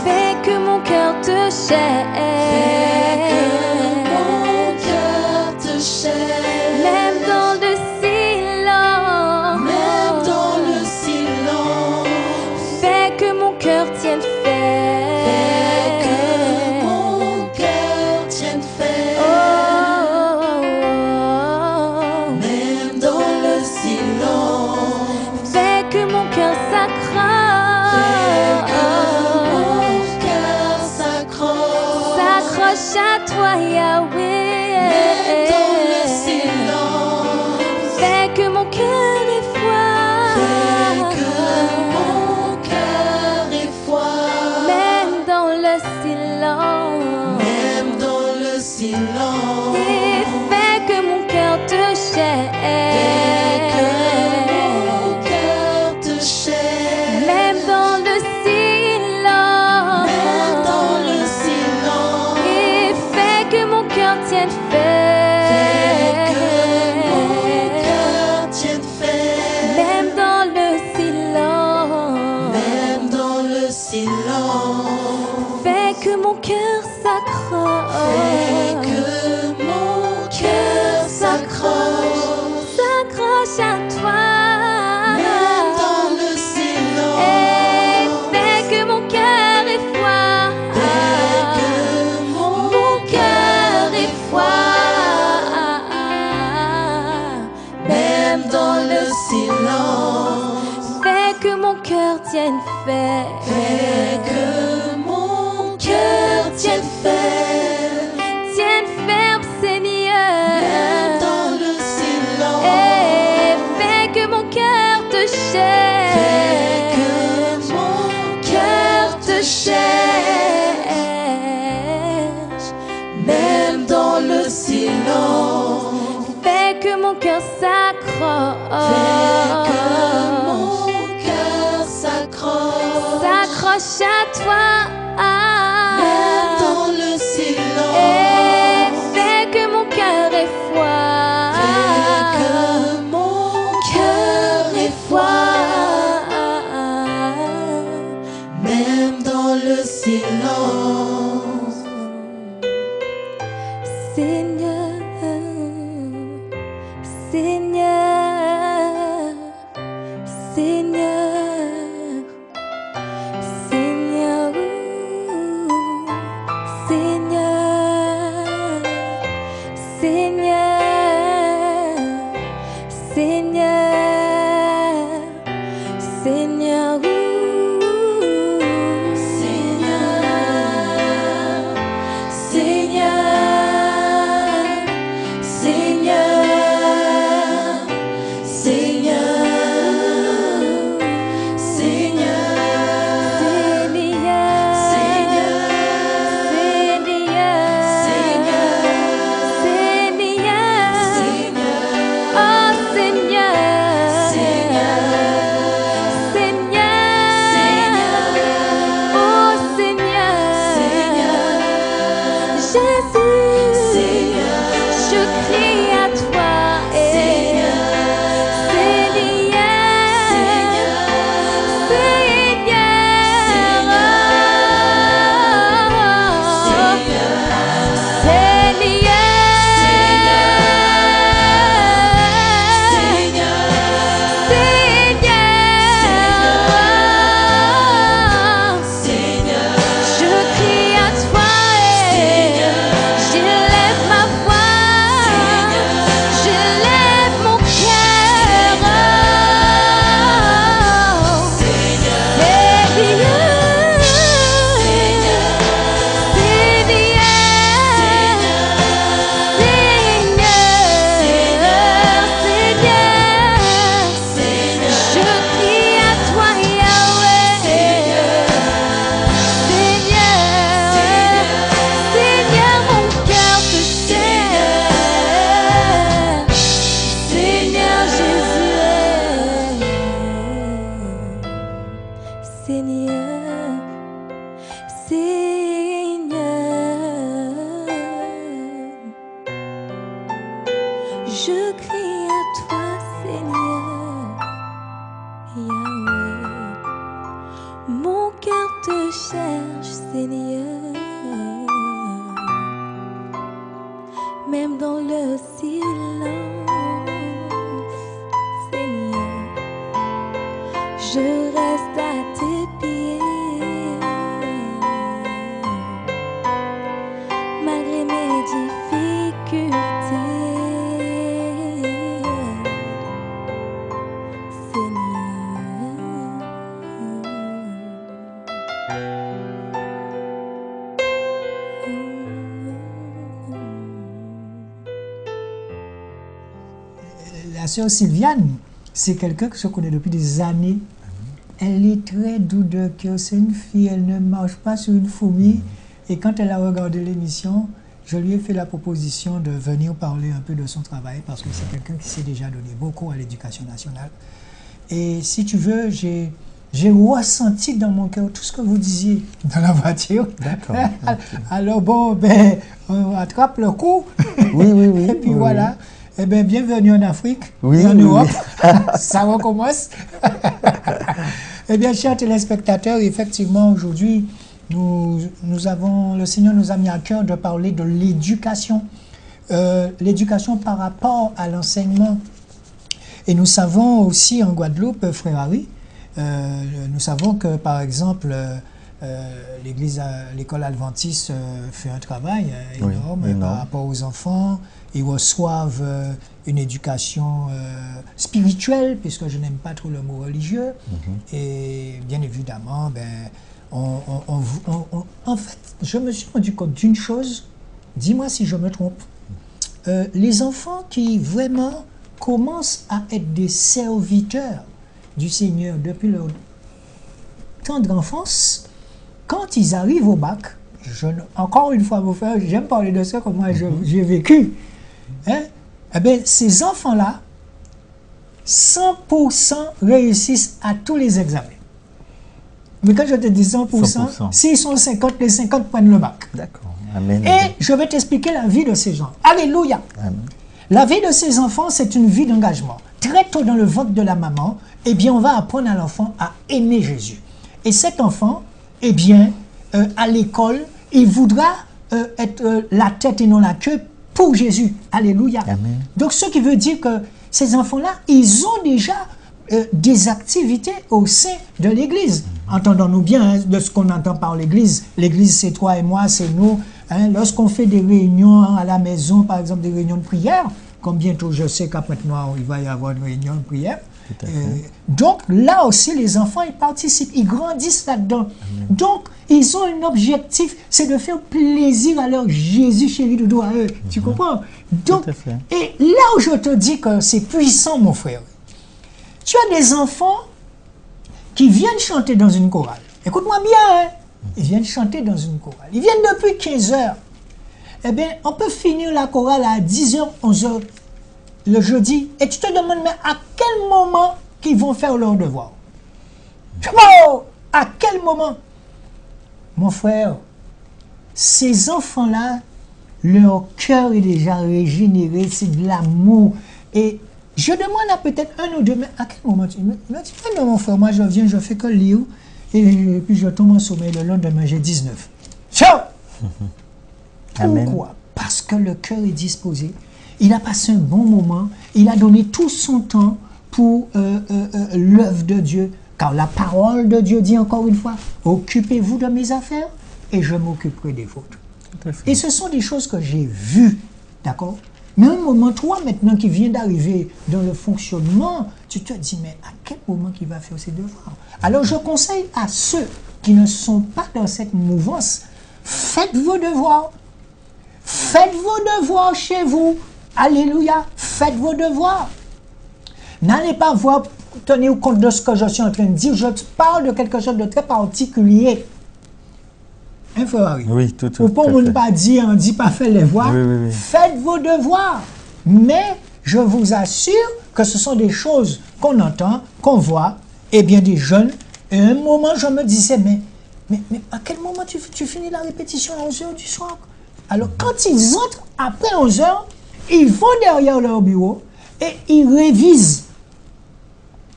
Fais que mon cœur te cherche, fais que mon cœur te cherche, même dans le silence, même dans le silence. Fais que mon cœur tienne ferme, fais que mon cœur tienne ferme. Oh, Yahweh. Même dans le silence, Fais que mon cœur ait foi. fais que mon cœur ait foi. Même dans le silence. Même dans le silence, Et fais que mon cœur te cherche. fais que mon cœur te cherche. Même dans le silence. Même dans le silence, Et fais que mon cœur tienne fais que mon cœur fait. tienne ferme. Même dans le silence. Même dans le silence, Fais que mon cœur s'accroche. fais que mon cœur s'accroche. S'accroche à toi. Même dans le Et silence, fais que mon cœur ait foi. fais que mon Cœur ait foi. même dans le silence, Fais que mon cœur tienne fait. fais que mon cœur tienne ferme. Tienne ferme, Seigneur. Même dans le silence, Et fais que mon cœur te cherche. fais que mon cœur te cherche. Même dans le silence, Fais que mon cœur s'accroche. fais que mon cœur s'accroche. S'accroche à toi. Même dans le silence, Et fais que mon cœur ait foi. fais que mon cœur ait foi. Même dans le silence, Seigneur, Seigneur, Seigneur, Seigneur, Seigneur, Seigneur, Seigneur, Seigneur, Je crie à toi, Seigneur, Yahweh. Mon cœur te cherche, Seigneur. Même dans le silence, Seigneur, je reste à tes pieds. Malgré mes difficultés, Seigneur. la sœur Sylviane, c'est quelqu'un que je connais depuis des années. Elle est très douce de cœur. C'est une fille, elle ne marche pas sur une fourmi. Et quand elle a regardé l'émission, je lui ai fait la proposition de venir parler un peu de son travail parce que c'est quelqu'un qui s'est déjà donné beaucoup à l'éducation nationale. Et si tu veux, j'ai ressenti dans mon cœur tout ce que vous disiez dans la voiture. D'accord. Alors bon, ben, on attrape le coup. Oui, oui, oui. Et puis oui, voilà. Eh bien, bienvenue en Afrique Oui, et en oui, Europe. oui. Ça recommence. Eh bien, chers téléspectateurs, effectivement, aujourd'hui, le Seigneur nous a mis à cœur de parler de l'éducation. L'éducation par rapport à l'enseignement. Et nous savons aussi en Guadeloupe, frère Harry, nous savons que, par exemple, l'école adventiste fait un travail énorme par rapport aux enfants. Ils reçoivent une éducation spirituelle, puisque je n'aime pas trop le mot religieux. Et bien évidemment, en fait, je me suis rendu compte d'une chose, dis-moi si je me trompe, les enfants qui vraiment commencent à être des serviteurs du Seigneur depuis leur tendre enfance, quand ils arrivent au bac, encore une fois, mon frère, j'aime parler de ça, comment j'ai vécu. Hein? Eh bien, ces enfants-là, 100% réussissent à tous les examens. Mais quand je te dis 100%, s'ils sont 50, les 50 prennent le bac. D'accord. Amen. Et je vais t'expliquer la vie de ces gens. Alléluia. Amen. La vie de ces enfants, c'est une vie d'engagement. Très tôt dans le ventre de la maman, eh bien, on va apprendre à l'enfant à aimer Jésus. Et cet enfant, eh bien, à l'école, il voudra être la tête et non la queue pour Jésus. Alléluia. Amen. Donc, ce qui veut dire que ces enfants-là, ils ont déjà des activités au sein de l'Église. Entendons-nous bien hein, de ce qu'on entend par l'Église. L'Église, c'est toi et moi, c'est nous. Hein. Lorsqu'on fait des réunions à la maison, par exemple des réunions de prière, comme bientôt je sais qu'après maintenant, il va y avoir une réunion de prière. Donc là aussi, les enfants, ils participent, ils grandissent là-dedans. Donc, ils ont un objectif, c'est de faire plaisir à leur Jésus chéri doudou à eux. Tu comprends? Donc, et là où je te dis que c'est puissant, mon frère, tu as des enfants qui viennent chanter dans une chorale. Écoute-moi bien, hein? Ils viennent chanter dans une chorale. Ils viennent depuis 15 heures. Eh bien, on peut finir la chorale à 10h, 11h le jeudi. Et tu te demandes, mais à quel moment qu'ils vont faire leur devoir? Oh, à quel moment? Mon frère, ces enfants-là, leur cœur est déjà régénéré, c'est de l'amour. Et je demande à peut-être un ou deux, mais à quel moment tu me dis, non mon frère, moi je viens, je fais que lire, et puis je tombe en sommeil, le lendemain j'ai 19. Ciao. Pourquoi? Parce que le cœur est disposé, il a passé un bon moment, il a donné tout son temps pour l'œuvre de Dieu, car la parole de Dieu dit encore une fois, occupez-vous de mes affaires et je m'occuperai des vôtres. Et ce sont des choses que j'ai vues, d'accord? Mais un moment, toi maintenant qui viens d'arriver dans le fonctionnement, tu te dis, mais à quel moment qu'il va faire ses devoirs? Alors je conseille à ceux qui ne sont pas dans cette mouvance, faites vos devoirs. Faites vos devoirs chez vous. Alléluia. Faites vos devoirs. N'allez pas voir, tenir compte de ce que je suis en train de dire. Je parle de quelque chose de très particulier. Hein, frère Harry? Oui, tout Pour ne pas dire, on ne dit pas faire les devoirs. Oui. Faites vos devoirs. Mais je vous assure que ce sont des choses qu'on entend, qu'on voit. Et bien des jeunes. Et à un moment, je me disais, mais à quel moment tu finis la répétition à 11h du soir? Alors, quand ils entrent après 11h, ils vont derrière leur bureau et ils révisent.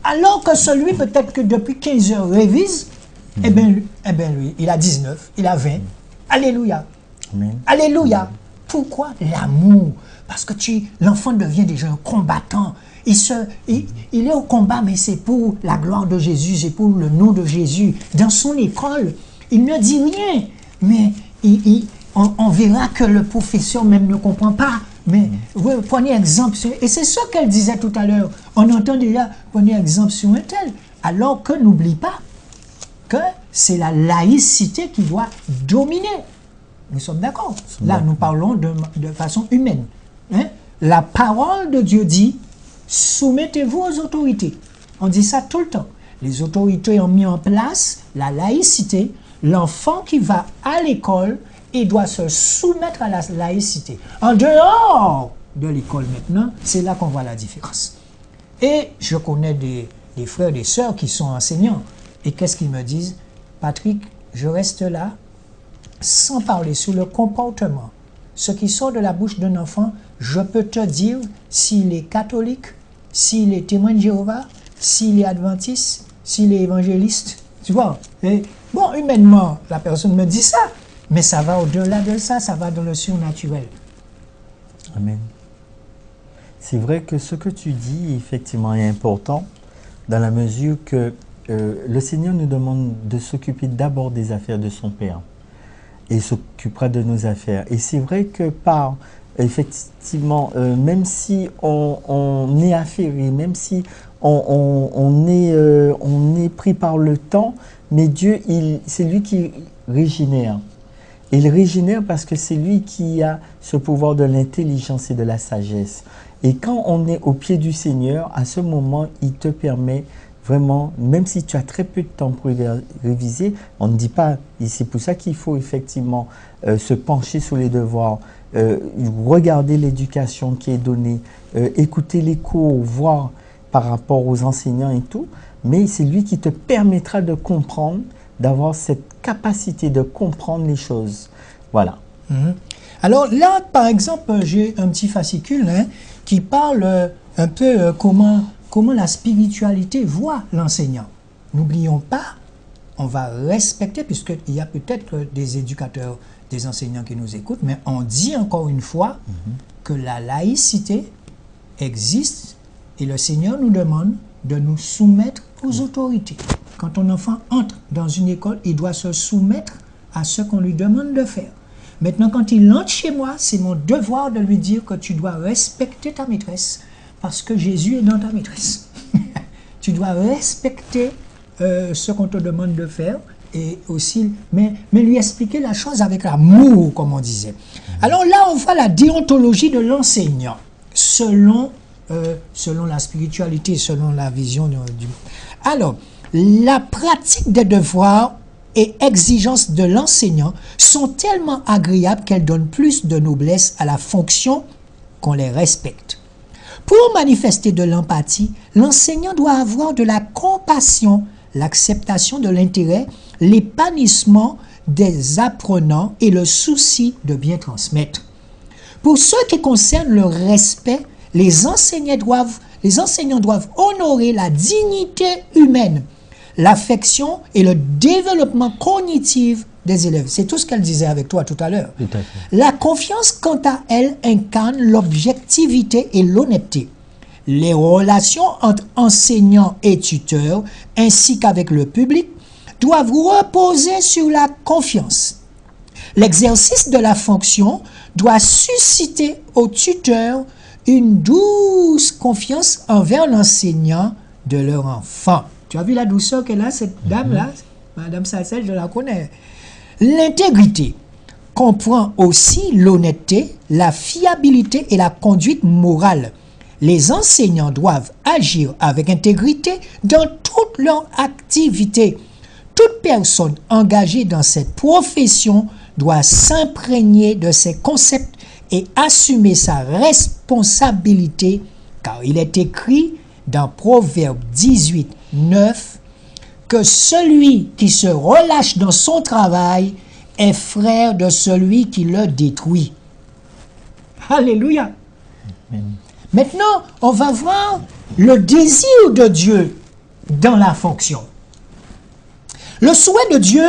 Alors que celui, peut-être que depuis 15 heures, révise, eh bien, lui, il a 19, il a 20. Alléluia. Amen. Alléluia. Pourquoi? L'amour. Parce que l'enfant devient déjà un combattant. Il est au combat, mais c'est pour la gloire de Jésus, c'est pour le nom de Jésus. Dans son école, il ne dit rien, mais on verra que le professeur même ne comprend pas. Mais vous prenez exemple sur... Et c'est ce qu'elle disait tout à l'heure. On entend déjà, prenez exemple sur un tel. Alors que n'oublie pas que c'est la laïcité qui doit dominer. Nous sommes d'accord. Là, nous parlons de façon humaine. Hein? La parole de Dieu dit, soumettez-vous aux autorités. On dit ça tout le temps. Les autorités ont mis en place la laïcité. L'enfant qui va à l'école, il doit se soumettre à la laïcité. En dehors de l'école maintenant, c'est là qu'on voit la différence. Et je connais des frères et des sœurs qui sont enseignants. Et qu'est-ce qu'ils me disent? Patrick, je reste là sans parler sur le comportement. Ce qui sort de la bouche d'un enfant, je peux te dire s'il est catholique, s'il est témoin de Jéhovah, s'il est adventiste, s'il est évangéliste. Tu vois? Et bon, humainement, la personne me dit ça, mais ça va au-delà de ça, ça va dans le surnaturel. Amen. C'est vrai que ce que tu dis, effectivement, est important dans la mesure que le Seigneur nous demande de s'occuper d'abord des affaires de son Père et il s'occupera de nos affaires. Et c'est vrai que effectivement, même si on est affairé, même si on est pris par le temps, mais Dieu, c'est lui qui régénère. Il régénère parce que c'est lui qui a ce pouvoir de l'intelligence et de la sagesse. Et quand on est au pied du Seigneur, à ce moment, il te permet vraiment, même si tu as très peu de temps pour réviser, on ne dit pas, et c'est pour ça qu'il faut effectivement se pencher sur les devoirs, regarder l'éducation qui est donnée, écouter les cours, voir par rapport aux enseignants et tout, mais c'est lui qui te permettra de comprendre, d'avoir cette capacité de comprendre les choses. Voilà. Alors là, par exemple, j'ai un petit fascicule qui parle un peu comment la spiritualité voit l'enseignant. N'oublions pas, on va respecter, puisqu'il y a peut-être des éducateurs, des enseignants qui nous écoutent, mais on dit encore une fois que la laïcité existe et le Seigneur nous demande de nous soumettre aux autorités. Quand un enfant entre dans une école, il doit se soumettre à ce qu'on lui demande de faire. Maintenant, quand il entre chez moi, c'est mon devoir de lui dire que tu dois respecter ta maîtresse parce que Jésus est dans ta maîtresse. Tu dois respecter ce qu'on te demande de faire et aussi, mais lui expliquer la chose avec l'amour, comme on disait. Alors là, on voit la déontologie de l'enseignant selon la spiritualité, selon la vision du... Alors, la pratique des devoirs et exigences de l'enseignant sont tellement agréables qu'elles donnent plus de noblesse à la fonction qu'on les respecte. Pour manifester de l'empathie, l'enseignant doit avoir de la compassion, l'acceptation de l'intérêt, l'épanouissement des apprenants et le souci de bien transmettre. Pour ce qui concerne le respect, les enseignants doivent honorer la dignité humaine, l'affection et le développement cognitif des élèves. C'est tout ce qu'elle disait avec toi tout à l'heure. La confiance, quant à elle, incarne l'objectivité et l'honnêteté. Les relations entre enseignants et tuteurs, ainsi qu'avec le public, doivent reposer sur la confiance. L'exercice de la fonction doit susciter au tuteur une douce confiance envers l'enseignant de leur enfant. Tu as vu la douceur qu'elle a, cette dame-là? Madame Salcel, je la connais. L'intégrité comprend aussi l'honnêteté, la fiabilité et la conduite morale. Les enseignants doivent agir avec intégrité dans toute leur activité. Toute personne engagée dans cette profession doit s'imprégner de ces concepts et assumer sa responsabilité, car il est écrit dans Proverbe 18, 9, que celui qui se relâche dans son travail est frère de celui qui le détruit. Alléluia. Amen. Maintenant, on va voir le désir de Dieu dans la fonction. Le souhait de Dieu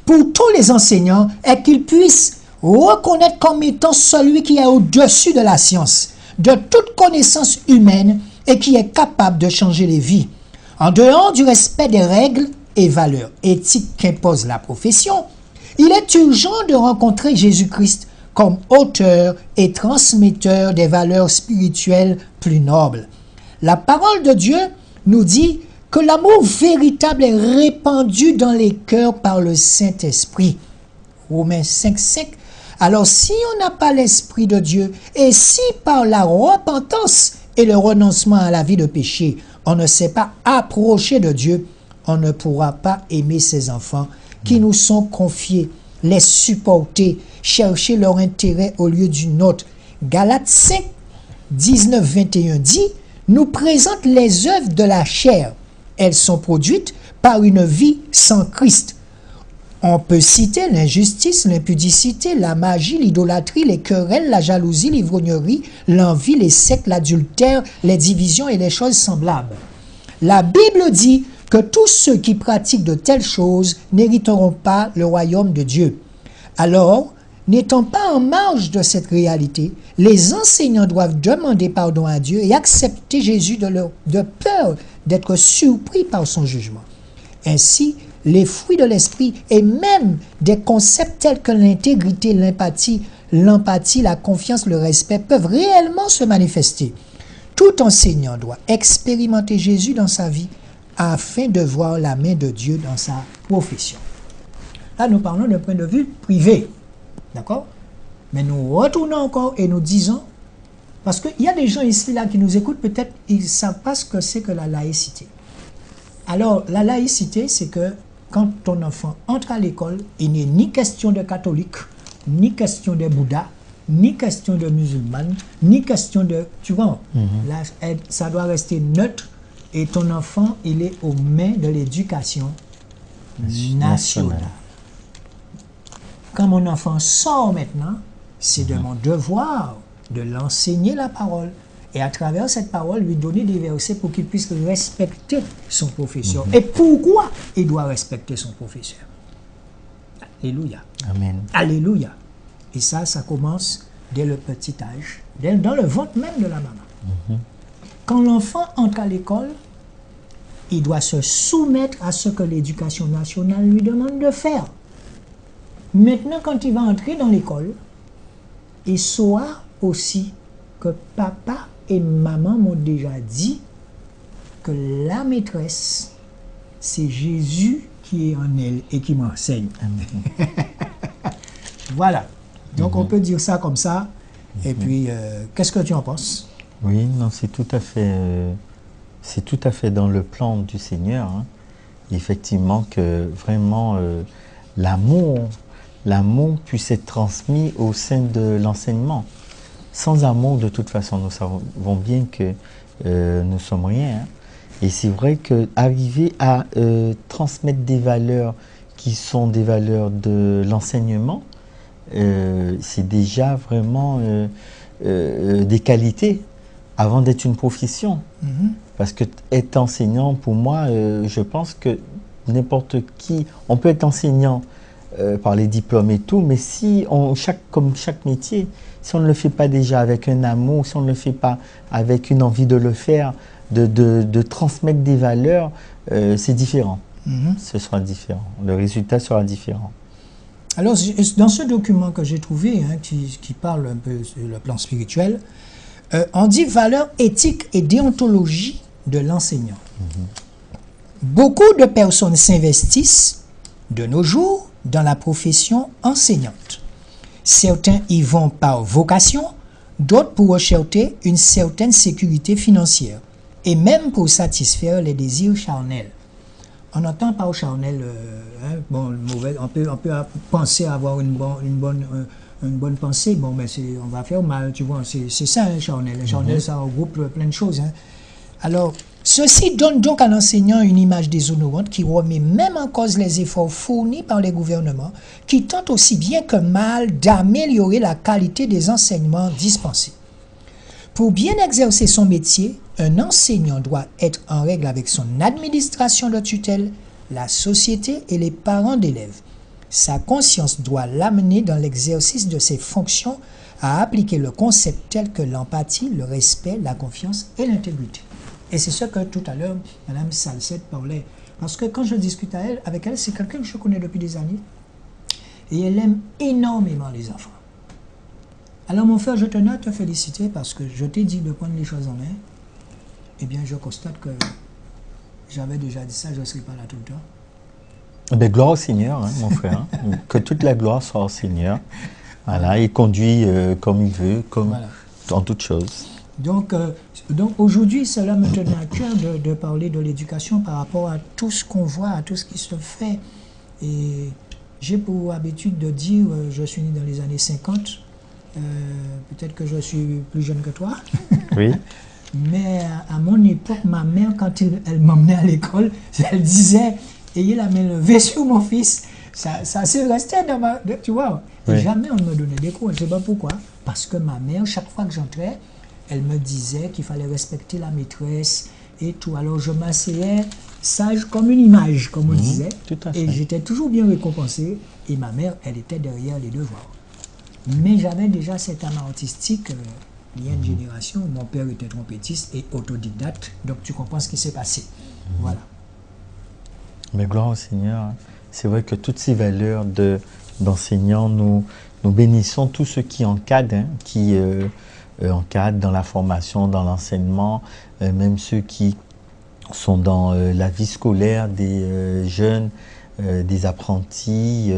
pour tous les enseignants est qu'ils puissent reconnaître comme étant celui qui est au-dessus de la science, de toute connaissance humaine et qui est capable de changer les vies. En dehors du respect des règles et valeurs éthiques qu'impose la profession, il est urgent de rencontrer Jésus-Christ comme auteur et transmetteur des valeurs spirituelles plus nobles. La parole de Dieu nous dit que l'amour véritable est répandu dans les cœurs par le Saint-Esprit. Romains 5, 5. Alors si on n'a pas l'Esprit de Dieu et si par la repentance et le renoncement à la vie de péché, on ne s'est pas approché de Dieu, on ne pourra pas aimer ses enfants qui nous sont confiés, les supporter, chercher leur intérêt au lieu du nôtre. Galates 5, 19, 21 dit, nous présente les œuvres de la chair. Elles sont produites par une vie sans Christ. On peut citer l'injustice, l'impudicité, la magie, l'idolâtrie, les querelles, la jalousie, l'ivrognerie, l'envie, les sectes, l'adultère, les divisions et les choses semblables. La Bible dit que tous ceux qui pratiquent de telles choses n'hériteront pas le royaume de Dieu. Alors, n'étant pas en marge de cette réalité, les enseignants doivent demander pardon à Dieu et accepter Jésus de peur d'être surpris par son jugement. Ainsi, les fruits de l'esprit et même des concepts tels que l'intégrité, l'empathie, la confiance, le respect peuvent réellement se manifester. Tout enseignant doit expérimenter Jésus dans sa vie afin de voir la main de Dieu dans sa profession. Là, nous parlons d'un point de vue privé. D'accord? Mais nous retournons encore et nous disons, parce qu'il y a des gens ici là qui nous écoutent, peut-être ils ne savent pas ce que c'est que la laïcité. Alors, la laïcité, c'est que quand ton enfant entre à l'école, il n'est ni question de catholique, ni question de Bouddha, ni question de musulmane, ni question de... Tu vois, là, ça doit rester neutre et ton enfant, il est aux mains de l'éducation nationale. Quand mon enfant sort maintenant, c'est de mon devoir de l'enseigner la parole et à travers cette parole, lui donner des versets pour qu'il puisse respecter son professeur. Et pourquoi il doit respecter son professeur? Alléluia. Amen. Alléluia. Et ça commence dès le petit âge, dans le ventre même de la maman. Quand l'enfant entre à l'école, il doit se soumettre à ce que l'éducation nationale lui demande de faire. Maintenant, quand il va entrer dans l'école, il saura aussi que papa et maman m'ont déjà dit que la maîtresse, c'est Jésus qui est en elle et qui m'enseigne. Voilà. Donc, on peut dire ça comme ça. Et puis, qu'est-ce que tu en penses? Oui, non, c'est tout à fait dans le plan du Seigneur. Hein. Effectivement, que vraiment l'amour puisse être transmis au sein de l'enseignement. Sans amour, de toute façon, nous savons bien que nous ne sommes rien. Hein. Et c'est vrai qu'arriver à transmettre des valeurs qui sont des valeurs de l'enseignement, c'est déjà vraiment des qualités avant d'être une profession. Parce que être enseignant, pour moi, je pense que n'importe qui, on peut être enseignant par les diplômes et tout, mais si comme chaque métier, si on ne le fait pas déjà avec un amour, si on ne le fait pas avec une envie de le faire, de transmettre des valeurs, c'est différent. Ce sera différent. Le résultat sera différent. Alors, dans ce document que j'ai trouvé, hein, qui parle un peu sur le plan spirituel, on dit valeurs éthiques et déontologie de l'enseignant. Beaucoup de personnes s'investissent de nos jours dans la profession enseignante. Certains y vont par vocation, d'autres pour rechercher une certaine sécurité financière et même pour satisfaire les désirs charnels. On entend par charnel, mauvais, on peut penser avoir une bonne pensée, bon, mais on va faire mal, tu vois, c'est ça, un charnel. Un charnel, ça regroupe plein de choses. Hein. Alors, ceci donne donc à l'enseignant une image déshonorante qui remet même en cause les efforts fournis par les gouvernements qui tentent aussi bien que mal d'améliorer la qualité des enseignements dispensés. Pour bien exercer son métier, un enseignant doit être en règle avec son administration de tutelle, la société et les parents d'élèves. Sa conscience doit l'amener dans l'exercice de ses fonctions à appliquer le concept tel que l'empathie, le respect, la confiance et l'intégrité. Et c'est ce que tout à l'heure, Mme Salcette parlait. Parce que quand je discute avec elle, c'est quelqu'un que je connais depuis des années. Et elle aime énormément les enfants. Alors mon frère, je tenais à te féliciter parce que je t'ai dit de prendre les choses en main. Eh bien, je constate que j'avais déjà dit ça, je ne serai pas là tout le temps. Ben, gloire au Seigneur, hein, mon frère. Que toute la gloire soit au Seigneur. Voilà, il conduit comme il veut, comme dans toutes choses. Donc, Donc aujourd'hui, cela me tenait à cœur de parler de l'éducation par rapport à tout ce qu'on voit, à tout ce qui se fait. Et j'ai pour habitude de dire, je suis né dans les années 50, peut-être que je suis plus jeune que toi. Oui. Mais à mon époque, ma mère, quand elle m'emmenait à l'école, elle disait, ayez la main levée sur mon fils. Ça s'est resté dans ma... Tu vois, Oui. jamais on me donnait des cours, je ne sais pas pourquoi. Parce que ma mère, chaque fois que j'entrais, elle me disait qu'il fallait respecter la maîtresse et tout. Alors je m'asseyais sage comme une image, comme on disait. tout à Et fait. j'étais toujours bien récompensé. Et ma mère, elle était derrière les devoirs. Mais j'avais déjà cette âme artistique. Il y a une génération, mon père était trompettiste et autodidacte. Donc tu comprends ce qui s'est passé. Voilà. Mais gloire au Seigneur. C'est vrai que toutes ces valeurs d'enseignants, nous bénissons tous ceux qui encadrent, qui encadrent dans la formation, dans l'enseignement, même ceux qui sont dans la vie scolaire des jeunes, des apprentis.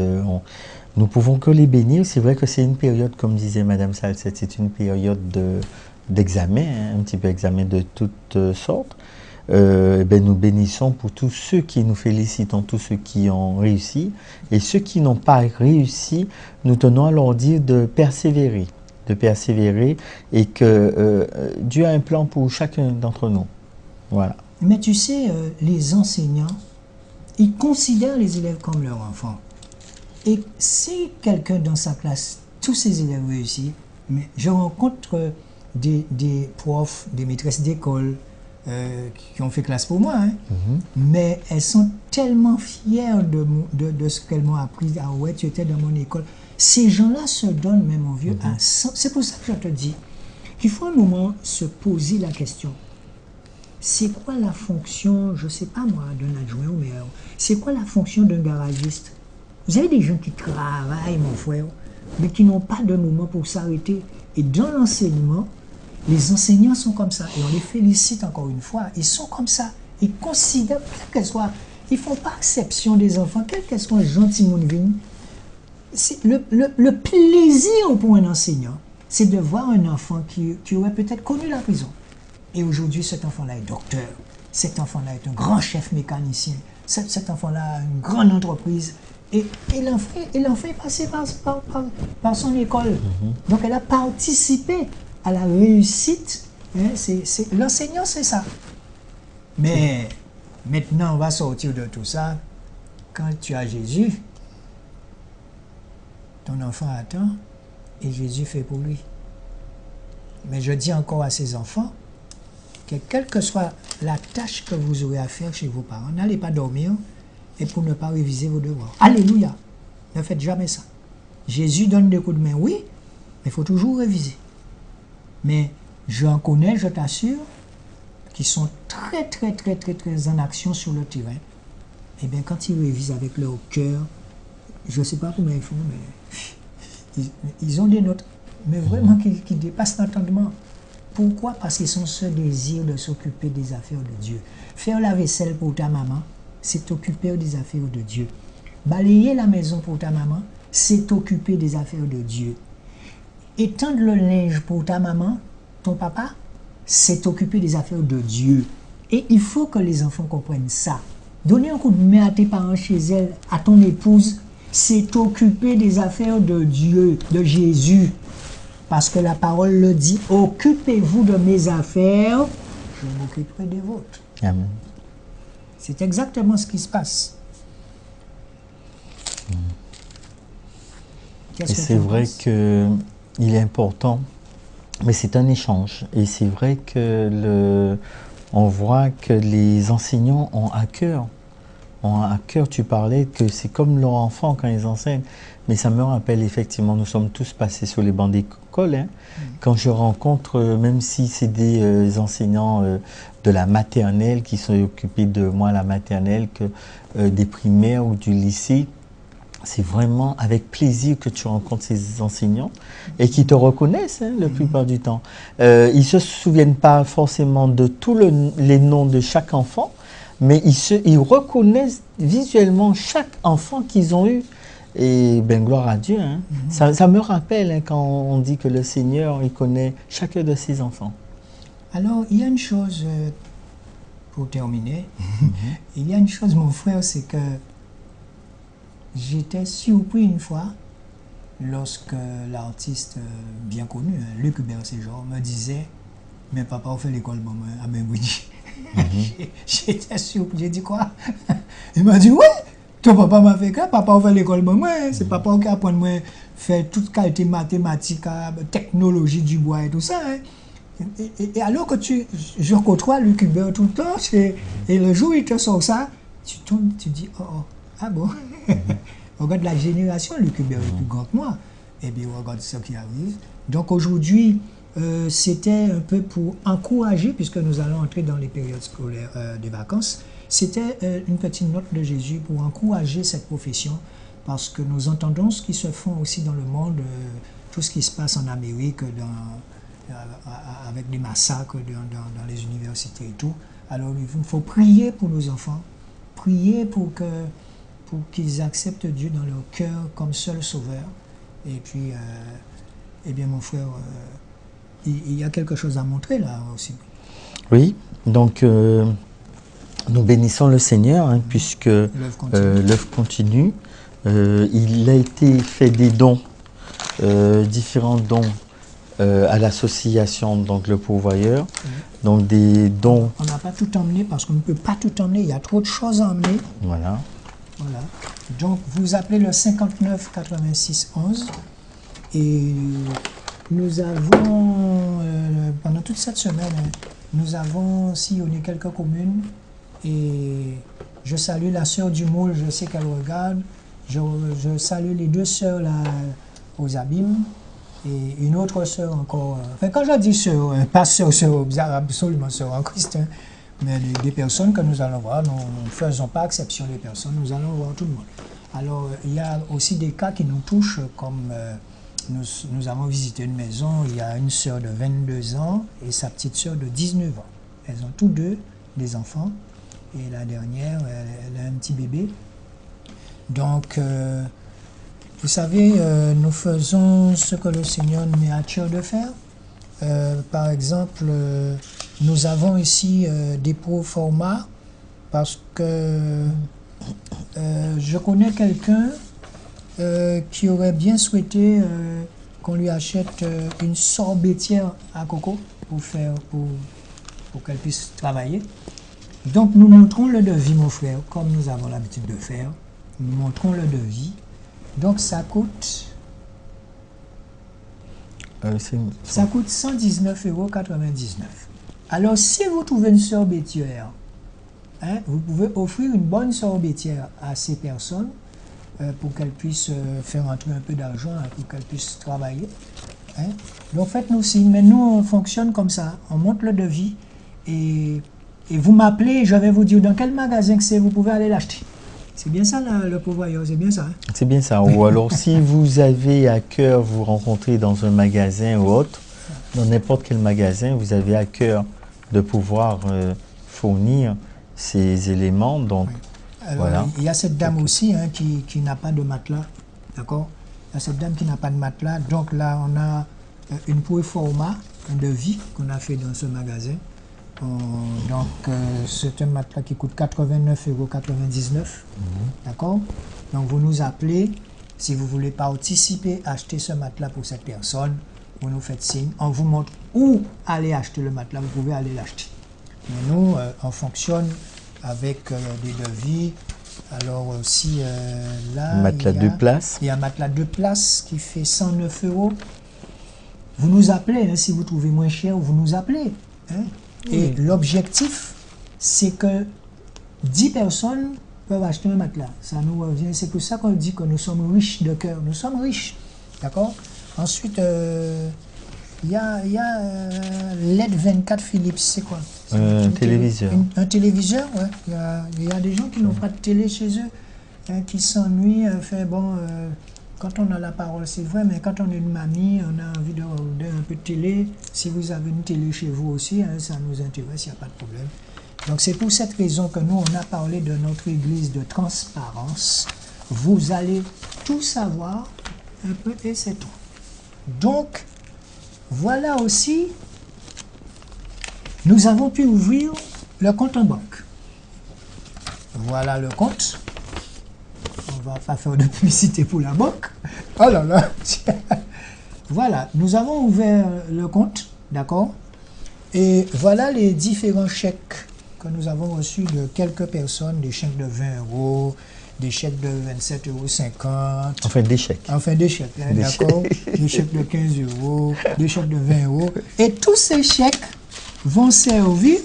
Nous pouvons que les bénir. C'est vrai que c'est une période, comme disait Madame Salcette, c'est une période d'examen, un petit peu examen de toutes sortes. Nous bénissons pour tous ceux qui nous félicitons, tous ceux qui ont réussi. Et ceux qui n'ont pas réussi, nous tenons à leur dire de persévérer et que Dieu a un plan pour chacun d'entre nous. Voilà. Mais tu sais, les enseignants, ils considèrent les élèves comme leurs enfants. Et si quelqu'un dans sa classe, tous ses élèves réussissent, mais je rencontre des profs, des maîtresses d'école qui ont fait classe pour moi, hein, mais elles sont tellement fières de ce qu'elles m'ont appris. Ah ouais, tu étais dans mon école. Ces gens-là se donnent, même mon vieux, à 100. C'est pour ça que je te dis qu'il faut un moment se poser la question. C'est quoi la fonction, je ne sais pas moi, d'un adjoint au maire? C'est quoi la fonction d'un garagiste? Vous avez des gens qui travaillent, mon frère, mais qui n'ont pas de moment pour s'arrêter. Et dans l'enseignement, les enseignants sont comme ça. Et on les félicite encore une fois. Ils sont comme ça. Ils considèrent, quel qu'elle soit, ils ne font pas exception des enfants, quel qu'elle soit gentil mon vigne. Le plaisir pour un enseignant, c'est de voir un enfant qui aurait peut-être connu la prison. Et aujourd'hui, cet enfant-là est docteur. Cet enfant-là est un grand chef mécanicien. Cet enfant-là a une grande entreprise. Et l'enfant est passé par son école. Donc, elle a participé à la réussite. Hein, l'enseignant, c'est ça. Mais maintenant, on va sortir de tout ça. Quand tu as Jésus, ton enfant attend et Jésus fait pour lui. Mais je dis encore à ces enfants que quelle que soit la tâche que vous aurez à faire chez vos parents, n'allez pas dormir et pour ne pas réviser vos devoirs. Alléluia! Ne faites jamais ça. Jésus donne des coups de main, oui, mais il faut toujours réviser. Mais j'en connais, je t'assure, qui sont très en action sur le terrain. Eh bien, quand ils révisent avec leur cœur, je ne sais pas comment ils font, mais ils ont des notes, mais vraiment qui dépassent l'entendement. Pourquoi? Parce qu'ils ont ce désir de s'occuper des affaires de Dieu. Faire la vaisselle pour ta maman, c'est t'occuper des affaires de Dieu. Balayer la maison pour ta maman, c'est t'occuper des affaires de Dieu. Étendre le linge pour ta maman, ton papa, c'est t'occuper des affaires de Dieu. Et il faut que les enfants comprennent ça. Donner un coup de main à tes parents chez elle, à ton épouse, c'est t'occuper des affaires de Dieu, de Jésus. Parce que la parole le dit, occupez-vous de mes affaires, je m'occuperai des vôtres. Amen. C'est exactement ce qui se passe. Et c'est vrai qu'il est important, mais c'est un échange. Et c'est vrai que on voit que les enseignants ont à cœur. Tu parlais que c'est comme leur enfant quand ils enseignent. Mais ça me rappelle effectivement, nous sommes tous passés sur les bancs d'école. Hein. Quand je rencontre, même si c'est des enseignants de la maternelle qui sont occupés de moi à la maternelle, que des primaires ou du lycée, c'est vraiment avec plaisir que tu rencontres ces enseignants et qui te reconnaissent hein, la plupart du temps. Ils ne se souviennent pas forcément de tous les noms de chaque enfant, mais ils reconnaissent visuellement chaque enfant qu'ils ont eu. Et bien, gloire à Dieu. Hein. Ça me rappelle hein, quand on dit que le Seigneur, il connaît chacun de ses enfants. Alors, il y a une chose, pour terminer, il y a une chose, mon frère, c'est que j'étais surpris une fois lorsque l'artiste bien connu, Luc Bercéjean, me disait « Mais papa, on fait l'école pour moi à Benguidi. » J'étais surpris, j'ai dit quoi? Il m'a dit « Ouais, ton papa m'a fait quoi? Papa, on fait l'école pour moi. C'est papa qui apprend moi faire toute qualité mathématique, technologie du bois et tout ça. Hein. » Et alors que je côtoie Luc Hubert tout le temps, et le jour où il te sort ça, tu tombes, tu dis, oh, ah bon? Regarde la génération, Luc Hubert est plus grand que moi. Et bien, regarde ce qui arrive. Donc aujourd'hui, c'était un peu pour encourager, puisque nous allons entrer dans les périodes scolaires des vacances, c'était une petite note de Jésus pour encourager cette profession, parce que nous entendons ce qui se fait aussi dans le monde, tout ce qui se passe en Amérique, avec des massacres dans les universités et tout. Alors il faut prier pour nos enfants, prier pour qu'ils acceptent Dieu dans leur cœur comme seul sauveur. Et puis, eh bien mon frère, il y a quelque chose à montrer là aussi. Oui, donc nous bénissons le Seigneur, hein, puisque l'œuvre continue. Il a été fait des dons, différents dons, à l'association, donc le pourvoyeur, donc des dons. On n'a pas tout emmené parce qu'on ne peut pas tout emmener, il y a trop de choses à emmener. Voilà. Voilà. Donc vous appelez le 59 86 11 et nous avons, pendant toute cette semaine, nous avons sillonné quelques communes et je salue la sœur du Moule, je sais qu'elle regarde, je salue les deux sœurs là aux Abîmes. Et une autre sœur encore, enfin quand je dis sœur, pas sœur, absolument sœur en Christ, hein, mais des personnes que nous allons voir, nous ne faisons pas exception des personnes, nous allons voir tout le monde. Alors il y a aussi des cas qui nous touchent, comme nous avons visité une maison, il y a une sœur de 22 ans et sa petite sœur de 19 ans. Elles ont tous deux des enfants et la dernière, elle a un petit bébé. Donc, vous savez, nous faisons ce que le Seigneur nous met à cœur de faire. Par exemple, nous avons ici des pro-formats parce que je connais quelqu'un qui aurait bien souhaité qu'on lui achète une sorbetière à coco pour qu'elle puisse travailler. Donc nous montrons le devis, mon frère, comme nous avons l'habitude de faire. Nous montrons le devis. Donc ça coûte 119,99 €. Alors si vous trouvez une sorbetière, hein, vous pouvez offrir une bonne sorbetière à ces personnes pour qu'elles puissent faire entrer un peu d'argent, pour qu'elles puissent travailler. Hein. Donc faites-nous signe, mais nous on fonctionne comme ça, on monte le devis et vous m'appelez, je vais vous dire dans quel magasin que c'est, vous pouvez aller l'acheter. C'est bien ça le pourvoyeur, c'est bien ça. Hein? C'est bien ça. Ou alors si vous avez à cœur vous rencontrer dans un magasin ou autre, dans n'importe quel magasin, vous avez à cœur de pouvoir fournir ces éléments. Donc, oui. Alors, voilà. Il y a cette dame aussi hein, qui n'a pas de matelas. D'accord? Il y a cette dame qui n'a pas de matelas. Donc là, on a une pro-format, un devis qu'on a fait dans ce magasin. Donc, c'est un matelas qui coûte 89,99 €. D'accord? Donc, vous nous appelez. Si vous voulez participer, acheter ce matelas pour cette personne, vous nous faites signe. On vous montre où aller acheter le matelas. Vous pouvez aller l'acheter. Mais nous, on fonctionne avec des devis. Alors, aussi, là, matelas de place. Il y a un matelas de place qui fait 109 €. Vous nous appelez. Hein, si vous trouvez moins cher, vous nous appelez. Hein? Et l'objectif, c'est que 10 personnes peuvent acheter un matelas. Ça nous revient. C'est pour ça qu'on dit que nous sommes riches de cœur. Nous sommes riches. D'accord? Ensuite, il y a LED 24 Philips. C'est quoi? Un téléviseur. Un téléviseur, ouais. Il y a des gens qui n'ont pas de télé chez eux, hein, qui s'ennuient. Quand on a la parole, c'est vrai, mais quand on est une mamie, on a envie de regarder un peu de télé. Si vous avez une télé chez vous aussi, hein, ça nous intéresse, il n'y a pas de problème. Donc c'est pour cette raison que nous, on a parlé de notre église de transparence. Vous allez tout savoir un peu et c'est tout. Donc, voilà aussi nous avons pu ouvrir le compte en banque. Voilà le compte. On va pas faire de publicité pour la banque. Oh là là. Voilà, nous avons ouvert le compte, d'accord? Et voilà les différents chèques que nous avons reçus de quelques personnes, des chèques de 20 euros, des chèques de 27,50 €. Enfin, des chèques. Enfin, des chèques, hein, d'accord? Des chèques de 15 euros, des chèques de 20 euros. Et tous ces chèques vont servir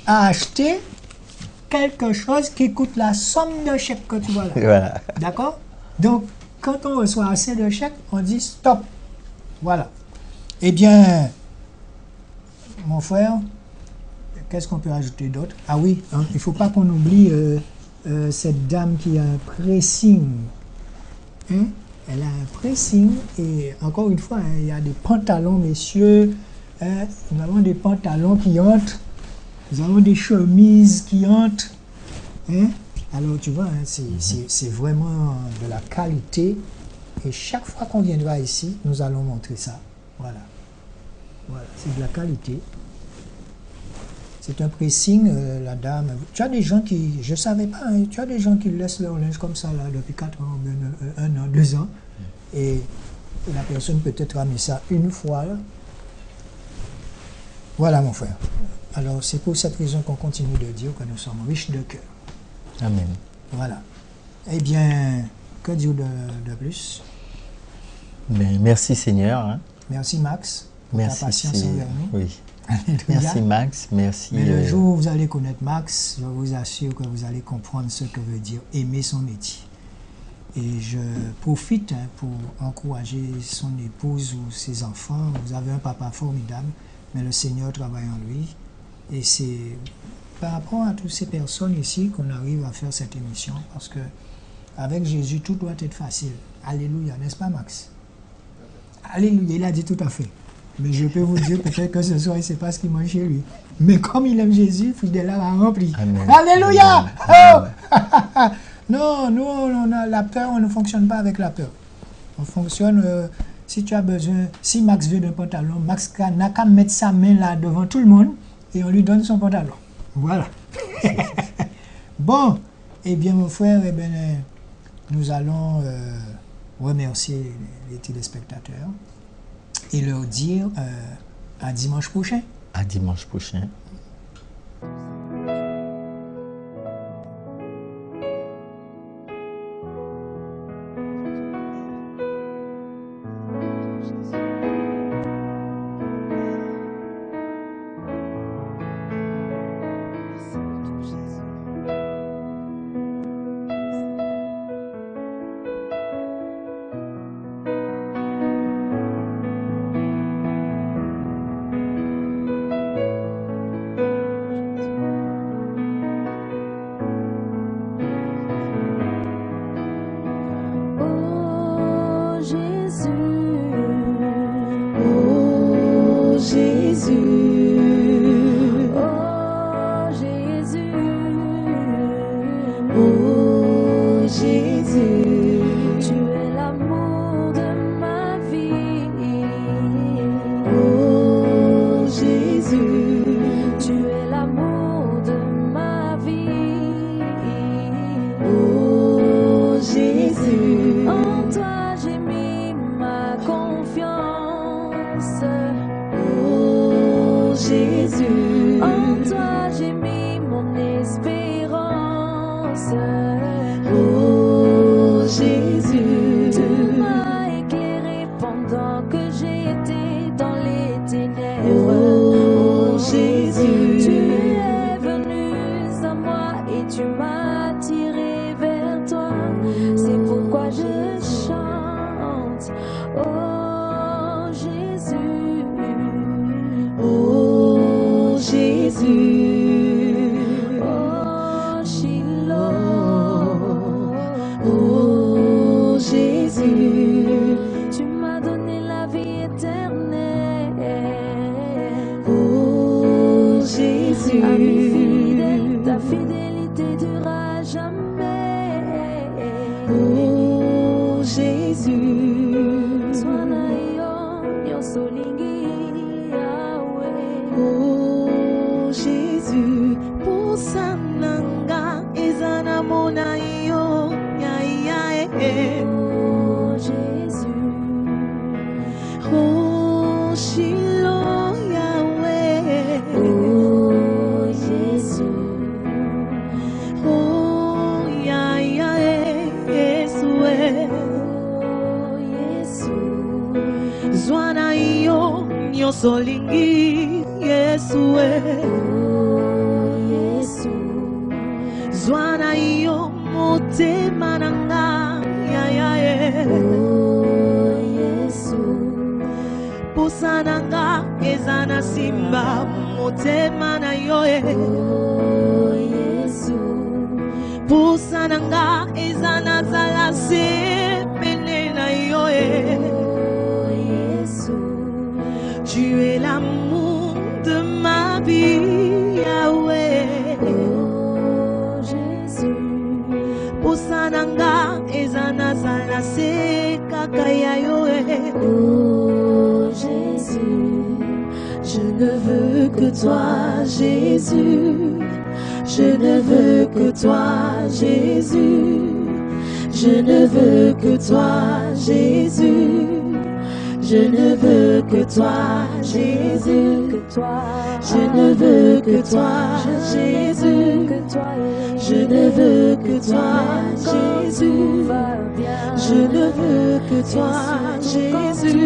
à acheter quelque chose qui coûte la somme de chèques que tu vois là. Voilà. D'accord? Donc, quand on reçoit assez de chèques, on dit stop. Voilà. Eh bien, mon frère, qu'est-ce qu'on peut ajouter d'autre? Ah oui, hein, il ne faut pas qu'on oublie cette dame qui a un pressing. Hein? Elle a un pressing et encore une fois, hein, il y a des pantalons, messieurs. Hein? Nous avons des pantalons qui entrent. Nous avons des chemises qui entrent. Hein? Alors, tu vois, hein, c'est vraiment de la qualité. Et chaque fois qu'on viendra ici, nous allons montrer ça. Voilà. Voilà, c'est de la qualité. C'est un pressing, la dame. Tu as des gens qui, je ne savais pas, hein, tu as des gens qui laissent leur linge comme ça là, depuis 4 ans, 1 an, 2 ans. Et la personne peut-être a mis ça une fois. Là. Voilà, mon frère. Alors, c'est pour cette raison qu'on continue de dire que nous sommes riches de cœur. Amen. Voilà. Eh bien, que dire de plus? Mais merci Seigneur. Hein. Merci Max. Merci. Ta patience envers nous. Oui. Alléluia. Merci Max. Merci. Mais le jour où vous allez connaître Max, je vous assure que vous allez comprendre ce que veut dire aimer son métier. Et je profite pour encourager son épouse ou ses enfants. Vous avez un papa formidable, mais le Seigneur travaille en lui. Et c'est par rapport à toutes ces personnes ici qu'on arrive à faire cette émission, parce que avec Jésus, tout doit être facile. Alléluia, n'est-ce pas Max? Alléluia, il a dit tout à fait. Mais je peux vous dire peut-être que ce soir, il ne sait pas ce qu'il mange chez lui. Mais comme il aime Jésus, fidèle a rempli. Amen. Alléluia! Amen. Oh! Non, nous, on a la peur, on ne fonctionne pas avec la peur. On fonctionne, si tu as besoin, si Max veut d'un pantalon, Max n'a qu'à mettre sa main là devant tout le monde et on lui donne son pantalon. Voilà. Bon, eh bien mon frère, eh bien, nous allons remercier les téléspectateurs et leur dire à dimanche prochain. À dimanche prochain. Posananga ezana mona yo ya ya Oh Jésus, oh Shiloh Yahweh, oh Jésus, oh ya ya Yesue, oh Jésus, zwana yo nyonso lingi Yesue, oh Jésus, zwana yo motema nanga ya ya oh Jésus, posananga ezana simba motema na yo oh Jésus, posananga ezana zala se pene na yo oh Jésus, tu es l'amour de ma vie Yahweh, oh Jésus, posananga ezana zala se kaka ya yo oh Jésus, je ne veux que toi Jésus, je ne veux que toi Jésus, je ne veux que toi Jésus, je ne veux que toi Jésus, que toi, je ne veux que toi Jésus, que toi, je ne veux que toi Jésus, va bien, je ne veux que toi Jésus,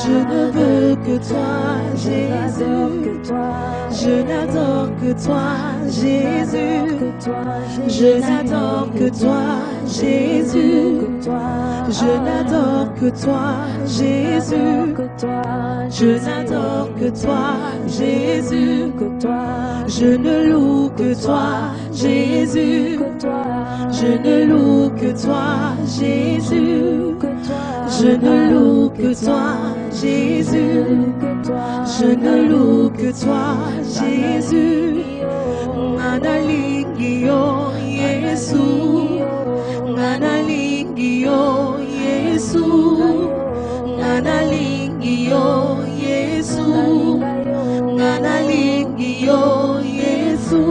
je ne veux que toi Jésus, que toi, je n'adore que toi Jésus, que toi, je n'adore que toi Jésus, que toi, je n'adore que toi Jésus, que toi, je n'adore que toi Jésus, que toi, je ne loue que toi Jésus, que toi, je ne loue que toi Jésus, que toi, je ne loue que toi Jésus, que toi, je ne loue que toi Jésus, nganalingi yo Yesu, nganalingi yo Yesu, nganalingi yo Yesu, nganalingi yo Yesu,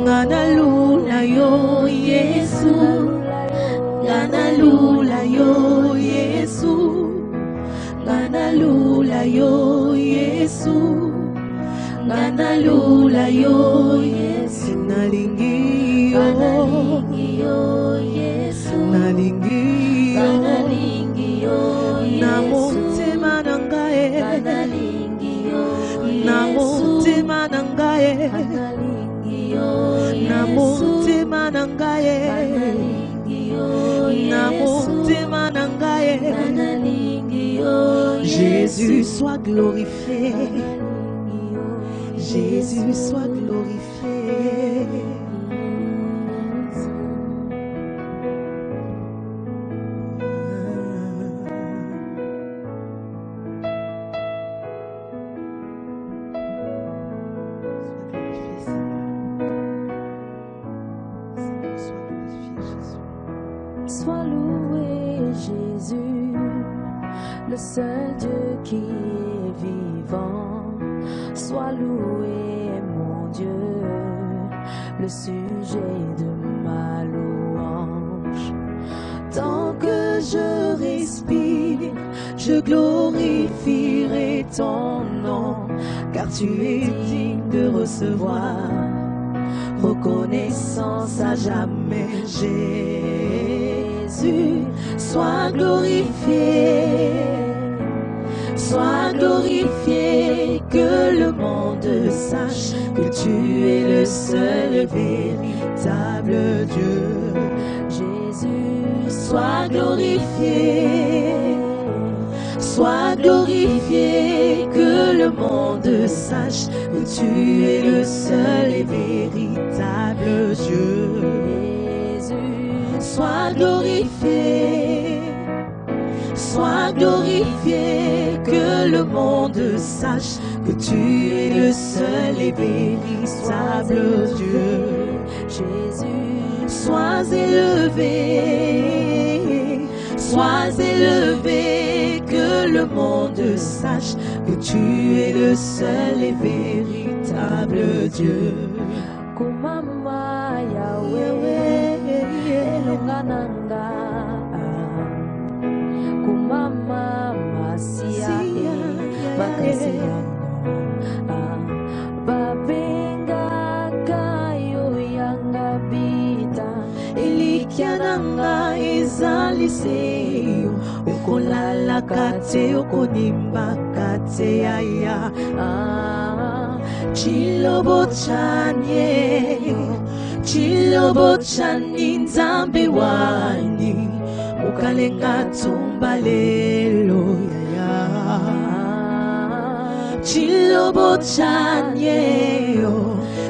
nganalula yo Yesu, nganalula yo Yesu, nganalula yo Yesu, nganalula yo Yesu, nalingi yo, nalingi yo, na motema na ngai, na motema na ngai, na motema na ngai, na motema na ngai, Jésus soit glorifié, Jésus soit glorifié. Sois loué Jésus, le seul Dieu qui est vivant. Sois loué mon Dieu, le sujet de ma louange. Tant que je respire, je glorifierai ton nom, car tu es digne de recevoir reconnaissance à jamais. Jésus, sois glorifié, sois glorifié, que le monde sache que tu es le seul et véritable Dieu. Jésus, sois glorifié, sois glorifié, que le monde sache que tu es le seul et véritable Dieu. Jésus, sois glorifié, sois glorifié, que le monde sache que tu es le seul et véritable Dieu. Jésus, sois élevé, sois élevé, que le monde sache que tu es le seul et véritable Dieu. kumama Yahweh elongananga kumama masia bakasiano babenga kayo yanga bita ilikiananga izaliseyo ukolala kate ukonimba kate yaya Chilobotchani nzambe wani ukalenga tumba lelo yaya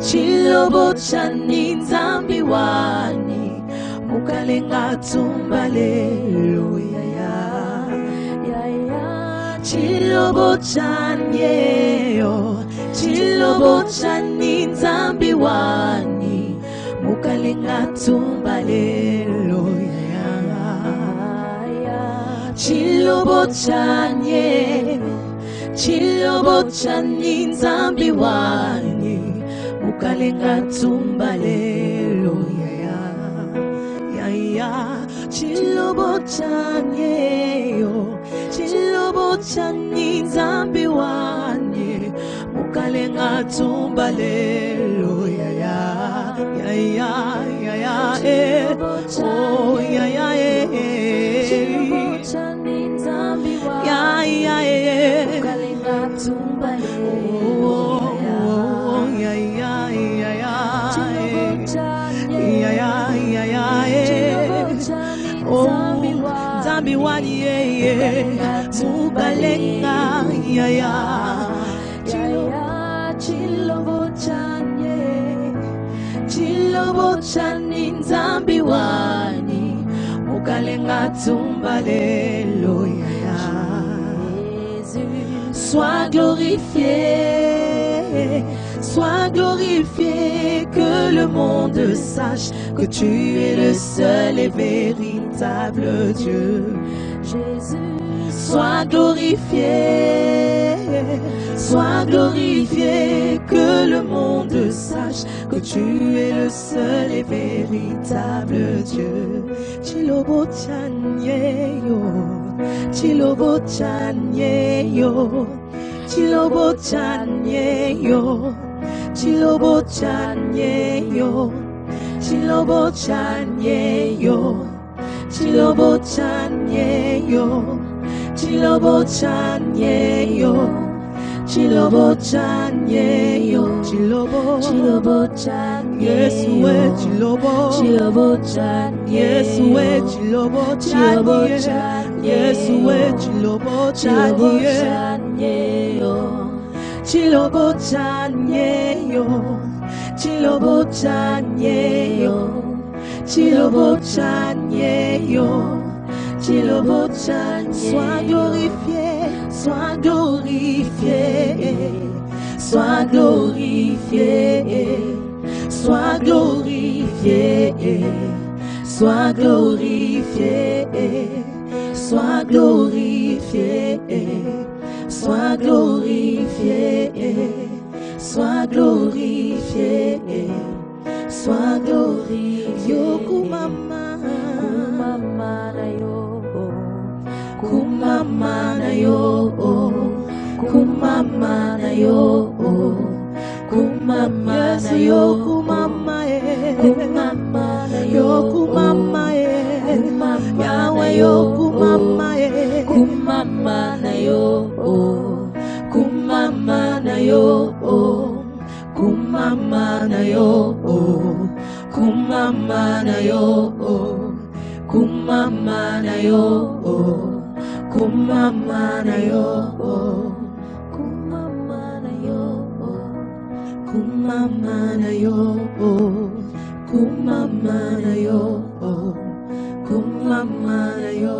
Chilobotchani nzambe wani ukalenga tumba lelo yaya Chilobotchani nzambe wani mukalenga tumba lelo yaya Chilobotchani nzambe wani mukalenga tumba lelo yaya Chilobotchani nzambe wani mukalenga tumba lelo yaya oh yaya Chilobotchani nzambe wani mukalenga tumba lelo yaya nzambe wani mukalenga yaya Chilobotchani nzambe wani mukalenga tumba lelo yaya Sois glorifié, que le monde sache que tu es le seul et véritable Dieu. Jésus, sois glorifié, que le monde sache que tu es le seul et véritable Dieu. Chilobotchani yo, Chilobotchani yo, Chilobotchani yo, Chilobotchani yo, Chilobotchani yo, Chilobotchani yo, Chilobotchani yo, Chilobotchani Yesue Chilobotchani Yesue Chilobotchani Yesue Chilobotchani Chilobotchani yo, Chilobotchani yo, Chilobotchani yo, Chilobotchani. Sois glorifié, sois glorifié, sois glorifié, sois glorifié, sois glorifié, sois glorifié, sois glorifié, sois glorifié, sois glorifié. Yo kumama na yo, kumama na yo, kumama na yo, kumama na yo, kumama kumama na yo, kumama Yahweh yo, kumama kumama na yo, kumama na yo, kumama na yo, kumama na yo, kumama na yo, kumama na yo, kumama na yo, kumama na yo, kumama na yo, kumama na yo.